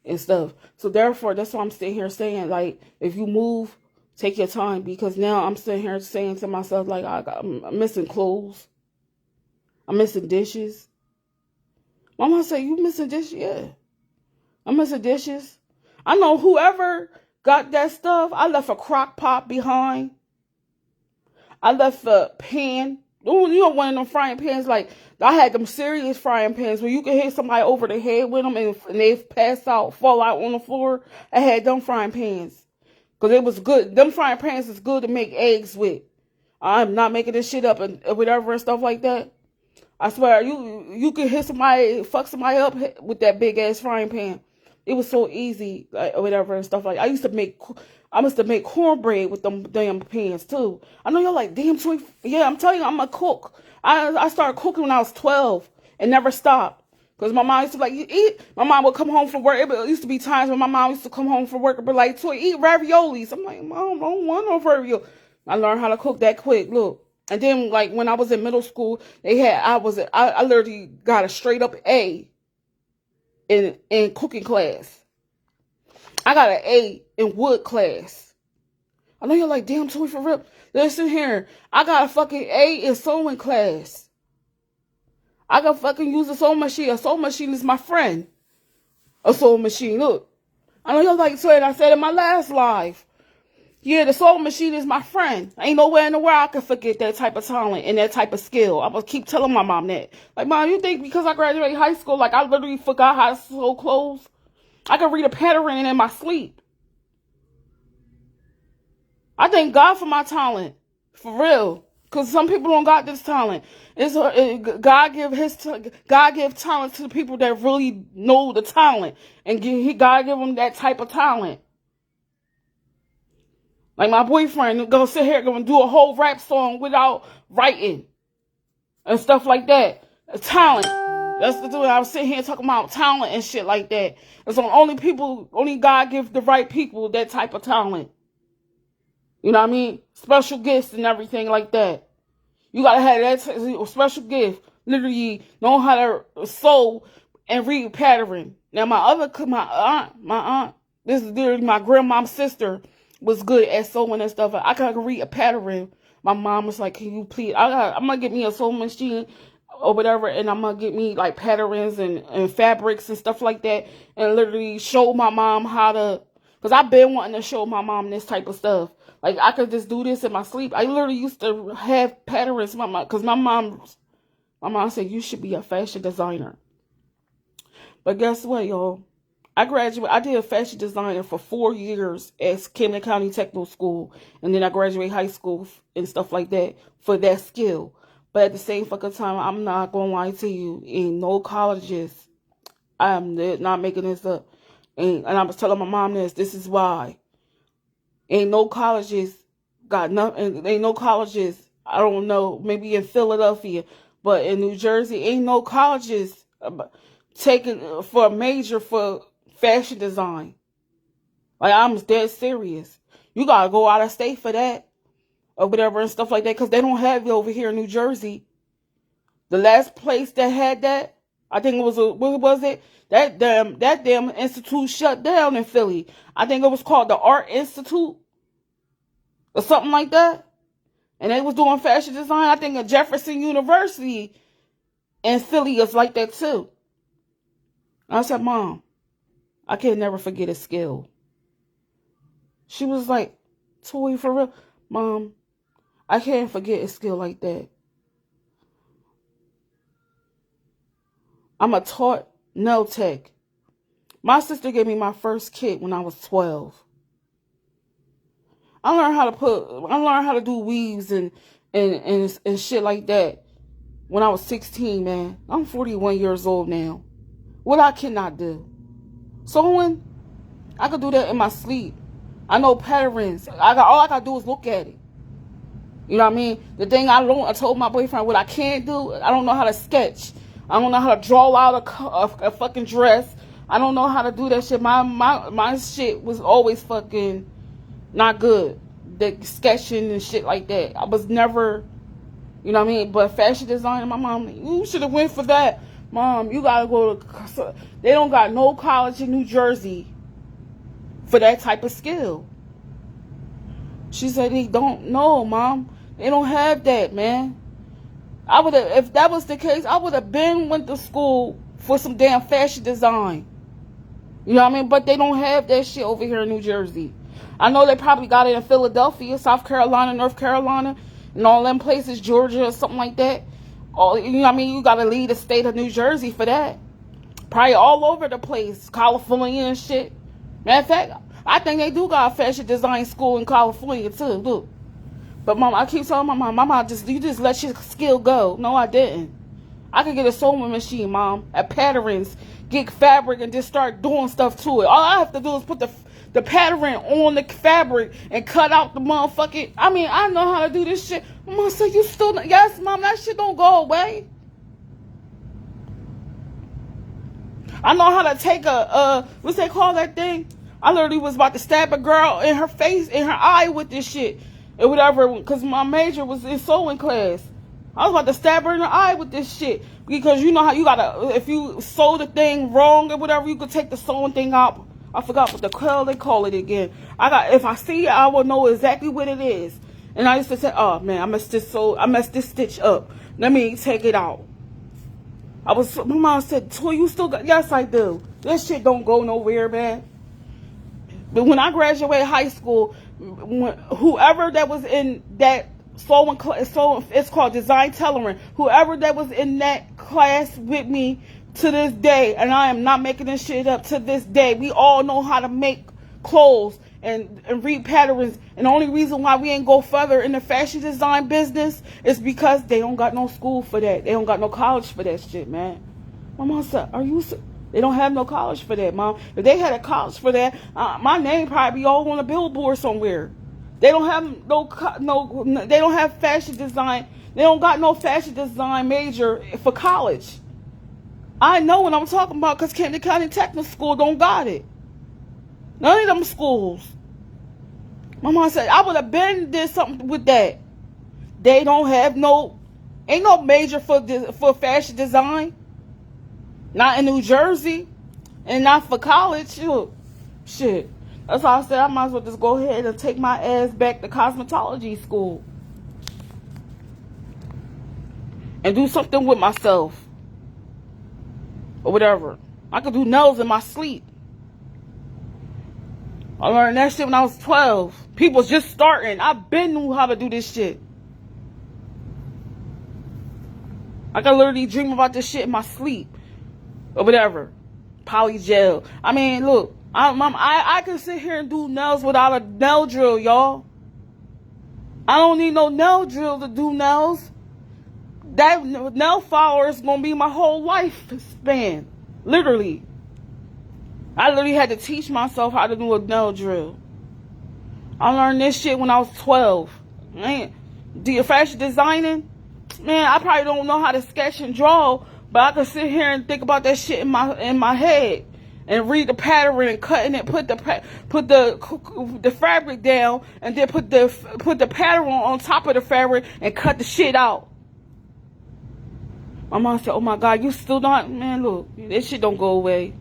and stuff. So therefore, that's why I'm sitting here saying, like, if you move, take your time, because now I'm sitting here saying to myself, like, I'm missing clothes. I'm missing dishes. Mama say, you missing dishes? Yeah. I'm missing dishes. I know whoever got that stuff, I left a crock pot behind. I left a pan. Ooh, you know, one of them frying pans, like, I had them serious frying pans where you can hit somebody over the head with them and they pass out, fall out on the floor. I had them frying pans. Because it was good. Them frying pans is good to make eggs with. I'm not making this shit up and whatever and stuff like that. I swear, you could hit somebody, fuck somebody up with that big ass frying pan. It was so easy, like, or whatever and stuff like. I used to make cornbread with them damn pans too. I know y'all like, damn, yeah, I'm telling you, I'm a cook. I started cooking when I was 12 and never stopped. Because my mom used to like, you eat. My mom would come home from work. It used to be times when my mom used to come home from work and be like, Toy, eat raviolis. I'm like, Mom, I don't want no ravioli. I learned how to cook that quick. Look. And then, like, when I was in middle school, I literally got a straight up A in cooking class. I got an A in wood class. I know you're like, damn, Toy, for real. Listen here. I got a fucking A in sewing class. I can fucking use a sewing machine. A sewing machine is my friend. A sewing machine. Look. I know you're like, Toy, I said in my last live. Yeah, the sewing machine is my friend. Ain't nowhere in the world I can forget that type of talent and that type of skill. I'm going to keep telling my mom that. Like, Mom, you think because I graduated high school, like, I literally forgot how to sew clothes? I can read a pattern in my sleep. I thank God for my talent. For real. Because some people don't got this talent. God give talent to the people that really know the talent. And God give them that type of talent. Like my boyfriend gonna sit here gonna do a whole rap song without writing and stuff like that. Talent. That's the thing. I was sitting here talking about talent and shit like that. It's only God gives the right people that type of talent. You know what I mean? Special gifts and everything like that. You gotta have that special gift. Literally know how to sew and read pattern. Now my aunt, this is literally my grandmom's sister, was good at sewing and stuff. I could read a pattern. My mom was like, can you please, I'm going to get me a sewing machine or whatever, and I'm going to get me like patterns and fabrics and stuff like that, and literally show my mom how to, because I've been wanting to show my mom this type of stuff. Like, I could just do this in my sleep. I literally used to have patterns, because my mom said, you should be a fashion designer. But guess what, y'all? I did a fashion designer for 4 years at Camden County Technical School, and then I graduated high school and stuff like that for that skill. But at the same fucking time, I'm not going to lie to you. In no colleges, I am not making this up. And I was telling my mom this is why. Ain't no colleges got nothing. Ain't no colleges, I don't know, maybe in Philadelphia, but in New Jersey, ain't no colleges taking for a major for fashion design. Like, I'm dead serious. You gotta go out of state for that or whatever and stuff like that, because they don't have it over here in New Jersey. The last place that had that, I think it was what was it? That damn institute shut down in Philly. I think it was called the Art Institute or something like that. And they was doing fashion design. I think at Jefferson University And Philly is like that too. I said, Mom, I can never forget a skill. She was like, Toy, for real? Mom, I can't forget a skill like that. I'm a taught nail tech. My sister gave me my first kit when I was 12. I learned how to do weaves and shit like that when I was 16, man. I'm 41 years old now. What I cannot do? Sewing, I could do that in my sleep. I know patterns. All I gotta do is look at it. You know what I mean? The thing I told my boyfriend what I can't do. I don't know how to sketch. I don't know how to draw out a fucking dress. I don't know how to do that shit. My shit was always fucking not good. The sketching and shit like that. I was never, you know what I mean? But fashion design, my mom, you should have went for that. Mom, you gotta go to, they don't got no college in New Jersey for that type of skill. She said they don't know, Mom. They don't have that, man. I would have, if that was the case, I would have went to school for some damn fashion design. You know what I mean? But they don't have that shit over here in New Jersey. I know they probably got it in Philadelphia, South Carolina, North Carolina, and all them places, Georgia or something like that. You know what I mean? You got to leave the state of New Jersey for that. Probably all over the place, California and shit. Matter of fact, I think they do got a fashion design school in California too. Look. But Mom, I keep telling my mom, you just let your skill go. No, I didn't. I could get a sewing machine, Mom, at Patterns, get fabric and just start doing stuff to it. All I have to do is put the pattern on the fabric and cut out the motherfucking, I mean, I know how to do this shit. Mom said, you still, yes, Mom, that shit don't go away. I know how to take what's they call that thing? I literally was about to stab a girl in her face, in her eye with this shit. Or whatever, because my major was in sewing class. I was about to stab her in the eye with this shit. Because you know how you gotta, if you sew the thing wrong or whatever, you could take the sewing thing out. I forgot what the hell they call it again. If I see it, I will know exactly what it is. And I used to say, oh man, I messed this stitch up. Let me take it out. My mom said, Toy, you still got, yes I do. This shit don't go nowhere, man. But when I graduated high school, whoever that was in that sewing class, it's called design tailoring, whoever that was in that class with me to this day, and I am not making this shit up, to this day, we all know how to make clothes and read patterns. And the only reason why we ain't go further in the fashion design business is because they don't got no school for that. They don't got no college for that shit, man. My mom said, they don't have no college for that, Mom. If they had a college for that, my name probably be all on a billboard somewhere. They don't have they don't have fashion design. They don't got no fashion design major for college. I know what I'm talking about because Camden County Technical School don't got it. None of them schools. My mom said, I would have did something with that. They don't have ain't no major for fashion design. Not in New Jersey, and not for college. Shit. That's why I said I might as well just go ahead and take my ass back to cosmetology school and do something with myself or whatever. I could do nails in my sleep. I learned that shit when I was 12. People just starting. I been knew how to do this shit. I could literally dream about this shit in my sleep. Or whatever. Polygel. I mean, look. I can sit here and do nails without a nail drill, y'all. I don't need no nail drill to do nails. That nail follower is going to be my whole life span. Literally. I literally had to teach myself how to do a nail drill. I learned this shit when I was 12. Man, do your fashion designing? Man, I probably don't know how to sketch and draw, but I can sit here and think about that shit in my head and read the pattern and cutting it, put the fabric down, and then put the pattern on top of the fabric and cut the shit out. My mom said, "Oh my God, you still not, man? Look, this shit don't go away.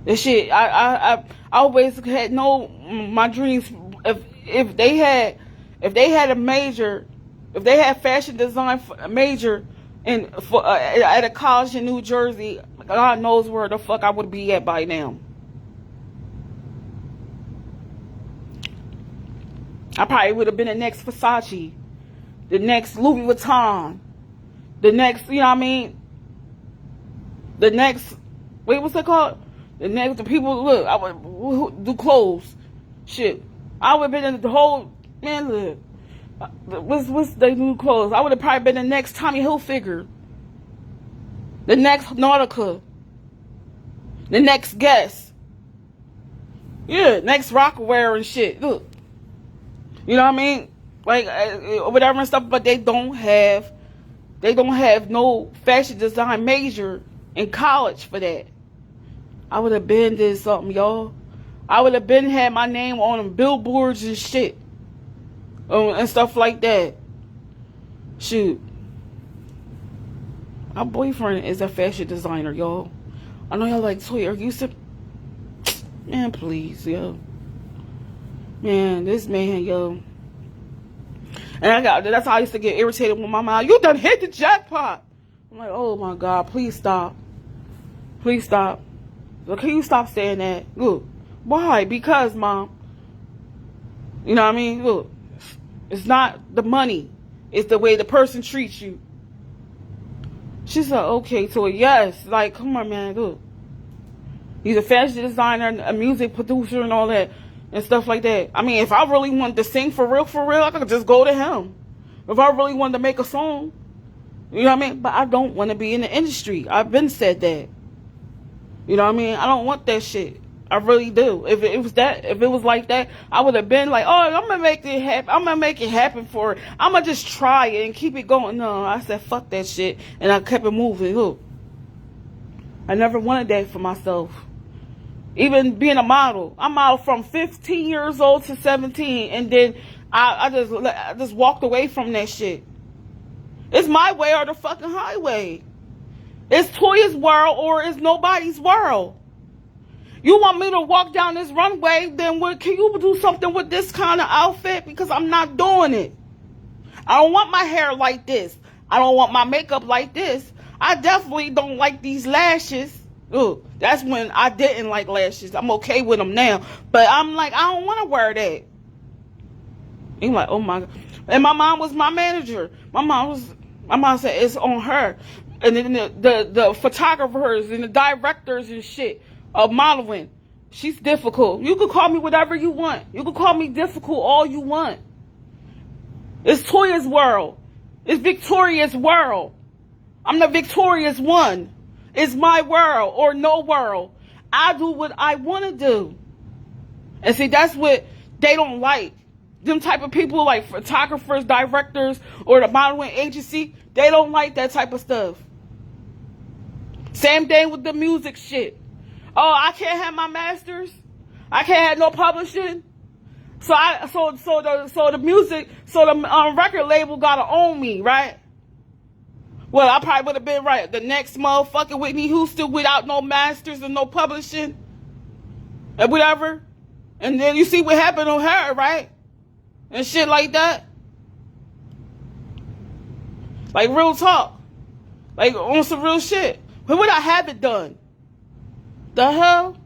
This shit, I always had my dreams. If they had a major, if they had fashion design major and at a college in New Jersey, God knows where the fuck I would be at by now. I probably would have been the next Versace, the next Louis Vuitton, the next, you know what I mean? The next, wait, what's that called? The people, look, I would do clothes. Shit. I would have been in the whole, man, look. What's they do clothes? I would have probably been the next Tommy Hilfiger. The next Nautica. The next Guess. Yeah, next Rockaware and shit. Look. You know what I mean? Like, whatever and stuff, but they don't have no fashion design major in college for that. I would have been did something, y'all. I would have been had my name on them billboards and shit. And stuff like that. Shoot. My boyfriend is a fashion designer, y'all. I know y'all like, Toya, are you man, please, yo. Man, this man, yo. And that's how I used to get irritated with my mom. You done hit the jackpot. I'm like, oh my God, please stop. Please stop. Look, can you stop saying that? Look. Why? Because, Mom. You know what I mean? Look. It's not the money. It's the way the person treats you. She said, okay, so yes. Like, come on, man. Look. He's a fashion designer, a music producer and all that. And stuff like that. I mean, if I really wanted to sing for real, I could just go to him. If I really wanted to make a song. You know what I mean? But I don't want to be in the industry. I've been said that. You know what I mean? I don't want that shit. I really do. If it was like that, I would have been like, oh, I'm gonna make it happen. I'm gonna make it happen for it. I'm gonna just try it and keep it going. No, I said fuck that shit, and I kept it moving. Look, I never wanted that for myself. Even being a model, I modeled from 15 years old to 17, and then I just walked away from that shit. It's my way or the fucking highway. It's Toya's world or it's nobody's world. You want me to walk down this runway, then can you do something with this kind of outfit? Because I'm not doing it. I don't want my hair like this. I don't want my makeup like this. I definitely don't like these lashes. Ugh, that's when I didn't like lashes. I'm okay with them now. But I'm like, I don't want to wear that. He's like, oh my God. And my mom was my manager. My mom said it's on her. And then the photographers and the directors and shit of modeling. She's difficult. You can call me whatever you want. You can call me difficult all you want. It's Toya's world. It's Victoria's world. I'm the victorious one. It's my world or no world. I do what I want to do. And see, that's what they don't like. Them type of people like photographers, directors, or the modeling agency, they don't like that type of stuff. Same thing with the music shit. Oh, I can't have my masters. I can't have no publishing. So the record label gotta own me, right? Well, I probably would have been right. The next motherfucking Whitney Houston without no masters and no publishing and whatever. And then you see what happened on her, right? And shit like that. Like real talk. Like on some real shit. When would I have it done? The hell?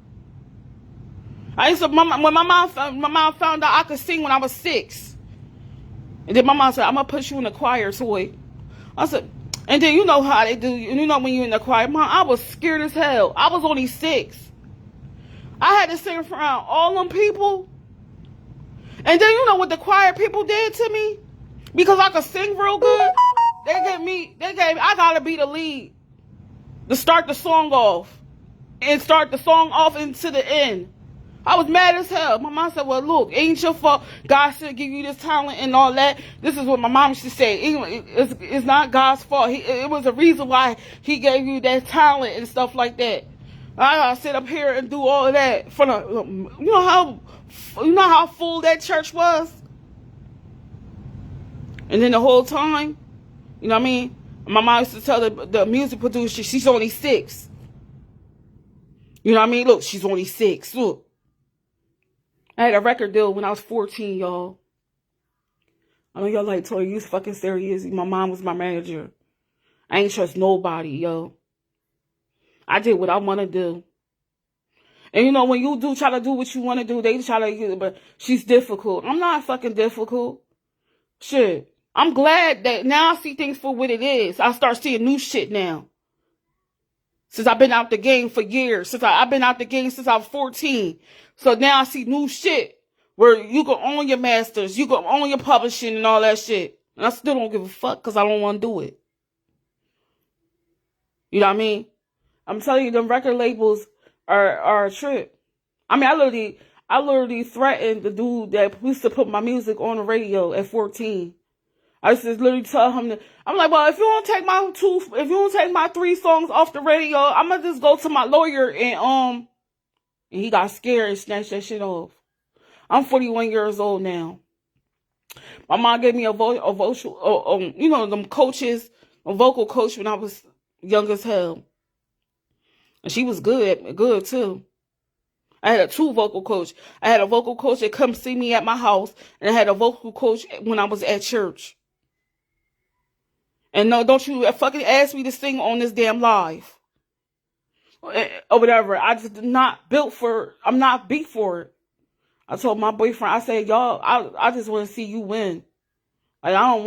When my mom found out I could sing when I was 6. And then my mom said, I'm gonna put you in the choir, Toy. I said, and then you know how they do, you know when you're in the choir. Mom, I was scared as hell. I was only 6. I had to sing in front of all them people. And then you know what the choir people did to me? Because I could sing real good, I gotta be the lead to start the song off. And start the song off into the end. I was mad as hell. My mom said, well, look, ain't your fault. God should give you this talent and all that. This is what my mom used to say. It's not God's fault. It was a reason why he gave you that talent and stuff like that. I gotta sit up here and do all of that. You know how full that church was? And then the whole time, you know what I mean? My mom used to tell the music producer, she's only 6. You know what I mean? Look, she's only 6. Look. I had a record deal when I was 14, y'all. I know y'all like, Toya, you fucking serious. My mom was my manager. I ain't trust nobody, yo. I did what I want to do. And you know, when you do try to do what you want to do, they try to, but she's difficult. I'm not fucking difficult. Shit. I'm glad that now I see things for what it is. I start seeing new shit now. Since I've been out the game for years. I've been out the game since I was 14. So now I see new shit where you can own your masters, you can own your publishing and all that shit. And I still don't give a fuck because I don't want to do it. You know what I mean? I'm telling you, them record labels are a trip. I mean, I literally threatened the dude that used to put my music on the radio at 14. I used to literally tell him that, I'm like, well, if you don't take my 3 songs off the radio, I'm gonna just go to my lawyer and he got scared and snatched that shit off. I'm 41 years old now. My mom gave me a vocal, you know, them coaches, a vocal coach when I was young as hell. And she was good too. I had a 2 vocal coach. I had a vocal coach that come see me at my house, and I had a vocal coach when I was at church. And no, don't you fucking ask me to sing on this damn live. Or whatever. I just not built for, I'm not beat for it. I told my boyfriend, I said, y'all, I just want to see you win. Like, I don't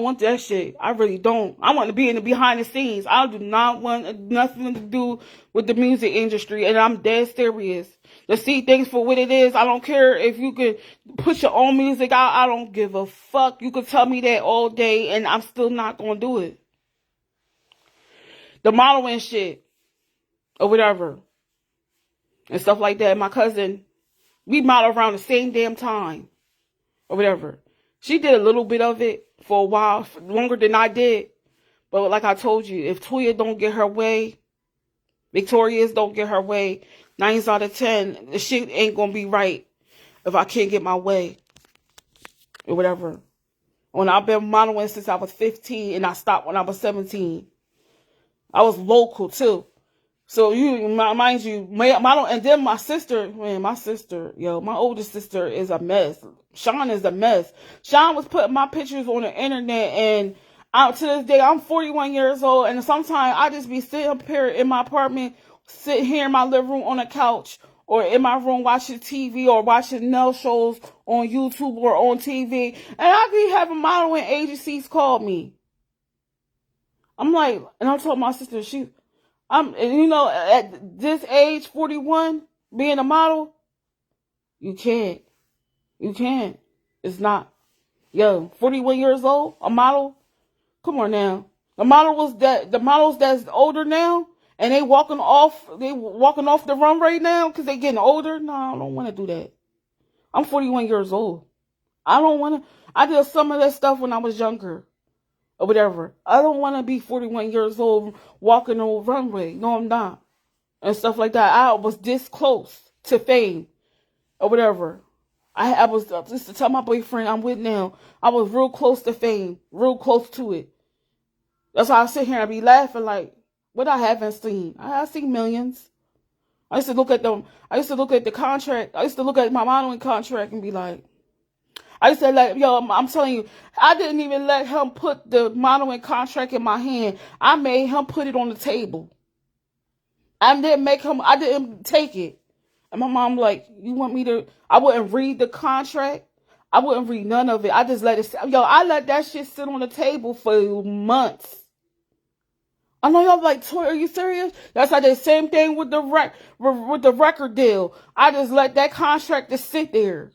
want that shit. I really don't. I want to be in the behind the scenes. I do not want nothing to do with the music industry. And I'm dead serious. To see things for what it is. I don't care if you could put your own music out. I don't give a fuck. You could tell me that all day and I'm still not going to do it. The modeling shit. Or whatever. And stuff like that. My cousin, we modeled around the same damn time. Or whatever. She did a little bit of it for a while, longer than I did. But like I told you, if Toya don't get her way, Victoria's don't get her way, 9 out of 10, the shit ain't gonna be right if I can't get my way. Or whatever. When I've been modeling since I was 15 and I stopped when I was 17. I was local too. So mind you, model, and then my sister, my oldest sister is a mess. Sean is a mess. Sean was putting my pictures on the internet, and to this day, I'm 41 years old, and sometimes I just be sitting up here in my apartment, sitting here in my living room on a couch, or in my room watching TV, or watching nail shows on YouTube or on TV, and I be having modeling agencies call me. I'm like, and I told my sister, and you know, at this age, 41, being a model, you can't. It's not. Yo, 41 years old, a model? Come on now. The models that's older now, and they walking off the runway now because they getting older. No, I don't want to do that. I'm 41 years old. I did some of that stuff when I was younger. Or whatever. I don't want to be 41 years old walking on a runway. No, I'm not. And stuff like that. I was this close to fame. Or whatever. I was, just to tell my boyfriend I'm with now, I was real close to fame. Real close to it. That's why I sit here and be laughing like, what I haven't seen. I have seen millions. I used to look at the contract. I used to look at my modeling contract and be like, I said, like, yo, I'm telling you, I didn't even let him put the modeling contract in my hand. I made him put it on the table. I didn't take it. And my mom like, you want me to, I wouldn't read the contract. I wouldn't read none of it. I just let it, I let that shit sit on the table for months. I know y'all like, Toy, are you serious? That's like the same thing with the record deal. I just let that contract just sit there.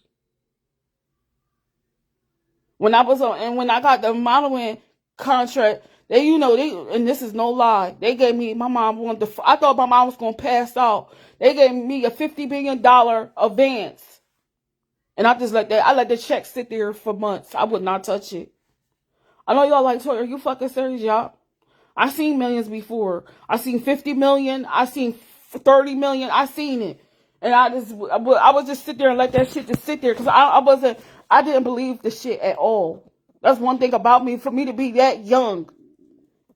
When I got the modeling contract, and this is no lie, they gave me, I thought my mom was going to pass out. They gave me a $50 million advance. And I let the check sit there for months. I would not touch it. I know y'all like, Toy, are you fucking serious, y'all? I seen millions before. I seen 50 million. I seen 30 million. I seen it. And I would just sit there and let that shit just sit there because I didn't believe the shit at all. That's one thing about me, for me to be that young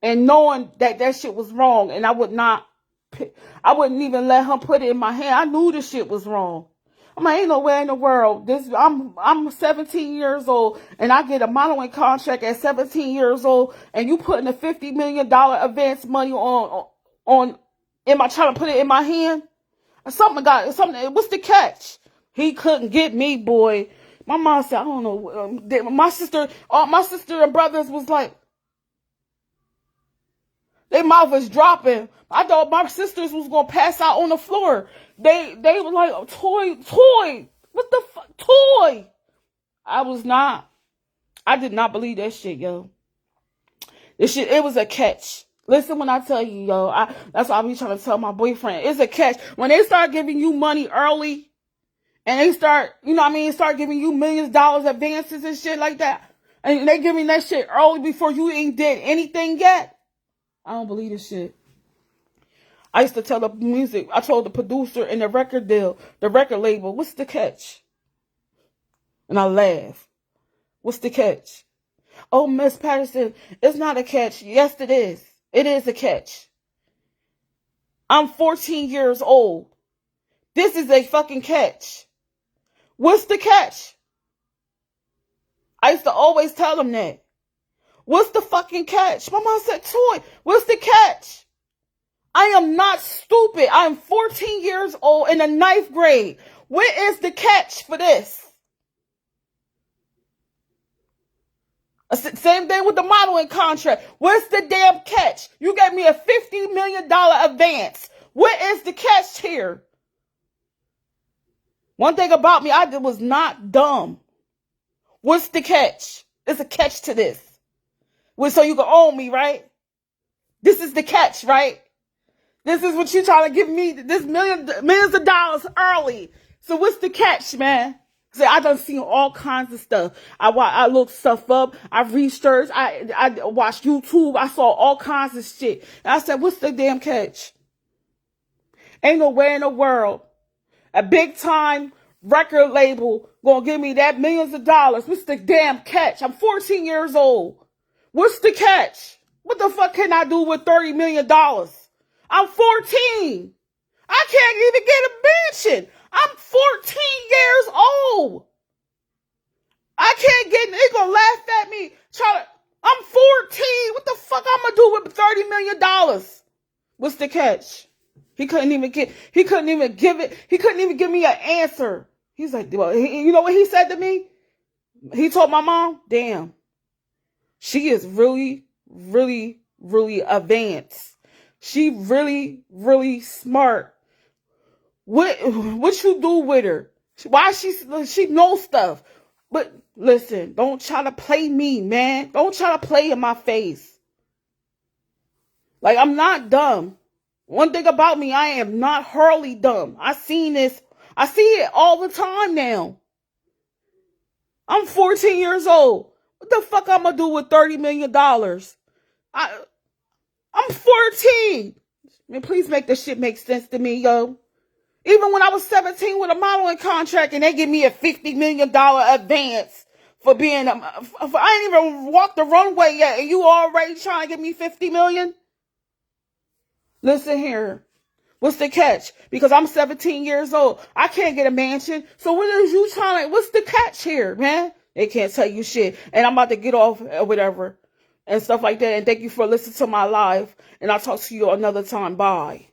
and knowing that shit was wrong, and I wouldn't even let him put it in my hand. I knew the shit was wrong. I'm like, ain't no way in the world. I'm 17 years old and I get a modeling contract at 17 years old, and you putting a $50 million advance money on am I trying to put it in my hand? Something. What's the catch? He couldn't get me, boy. My mom said, I don't know. My sister and brothers was like, their mouth was dropping. I thought my sisters was gonna pass out on the floor. They were like, toy. What the fuck, toy? I did not believe that shit, yo. This shit, it was a catch. Listen when I tell you, yo. That's why I be trying to tell my boyfriend. It's a catch. When they start giving you money early, and they start, start giving you millions of dollars advances and shit like that, and they giving that shit early before you ain't did anything yet, I don't believe this shit. I used to tell I told the producer in the record deal, the record label, what's the catch? And I laugh. What's the catch? Oh, Miss Patterson, it's not a catch. Yes, it is. It is a catch. I'm 14 years old. This is a fucking catch. What's the catch? I used to always tell them that. What's the fucking catch? My mom said, Toy, what's the catch? I am not stupid. I'm 14 years old in the 9th grade. What is the catch for this? Same thing with the modeling contract. What's the damn catch? You gave me a $50 million advance. What is the catch here? One thing about me, I was not dumb. What's the catch? There's a catch to this. Well, so you can own me, right? This is the catch, right? This is what you trying to give me, this millions of dollars early. So what's the catch, man? See, I done seen all kinds of stuff. I looked stuff up. I researched. I watched YouTube. I saw all kinds of shit. And I said, what's the damn catch? Ain't no way in the world a big time record label gonna give me that millions of dollars. What's the damn catch? I'm 14 years old. What's the catch? What the fuck can I do with $30 million? I'm 14. I can't even get a mansion. I'm 14 years old. I can't get, they gonna laugh at me. I'm 14. What the fuck I'm gonna do with $30 million? What's the catch? He couldn't even give me an answer. He's like, well, you know what he said to me? He told my mom, damn, she is really, really, really advanced. She really, really smart. What you do with her? Why she knows stuff. But listen, don't try to play me, man. Don't try to play in my face. Like, I'm not dumb. One thing about me, I am not hurley dumb. I see it all the time now. I'm 14 years old. What the fuck I'm gonna do with $30 million? I'm 14. Man, please make this shit make sense to me, yo. Even when I was 17 with a modeling contract and they give me a $50 million advance for being, I ain't even walked the runway yet and you already trying to give me $50 million? Listen here. What's the catch? Because I'm 17 years old. I can't get a mansion. So what's the catch here, man? They can't tell you shit. And I'm about to get off or whatever and stuff like that. And thank you for listening to my live. And I'll talk to you another time. Bye.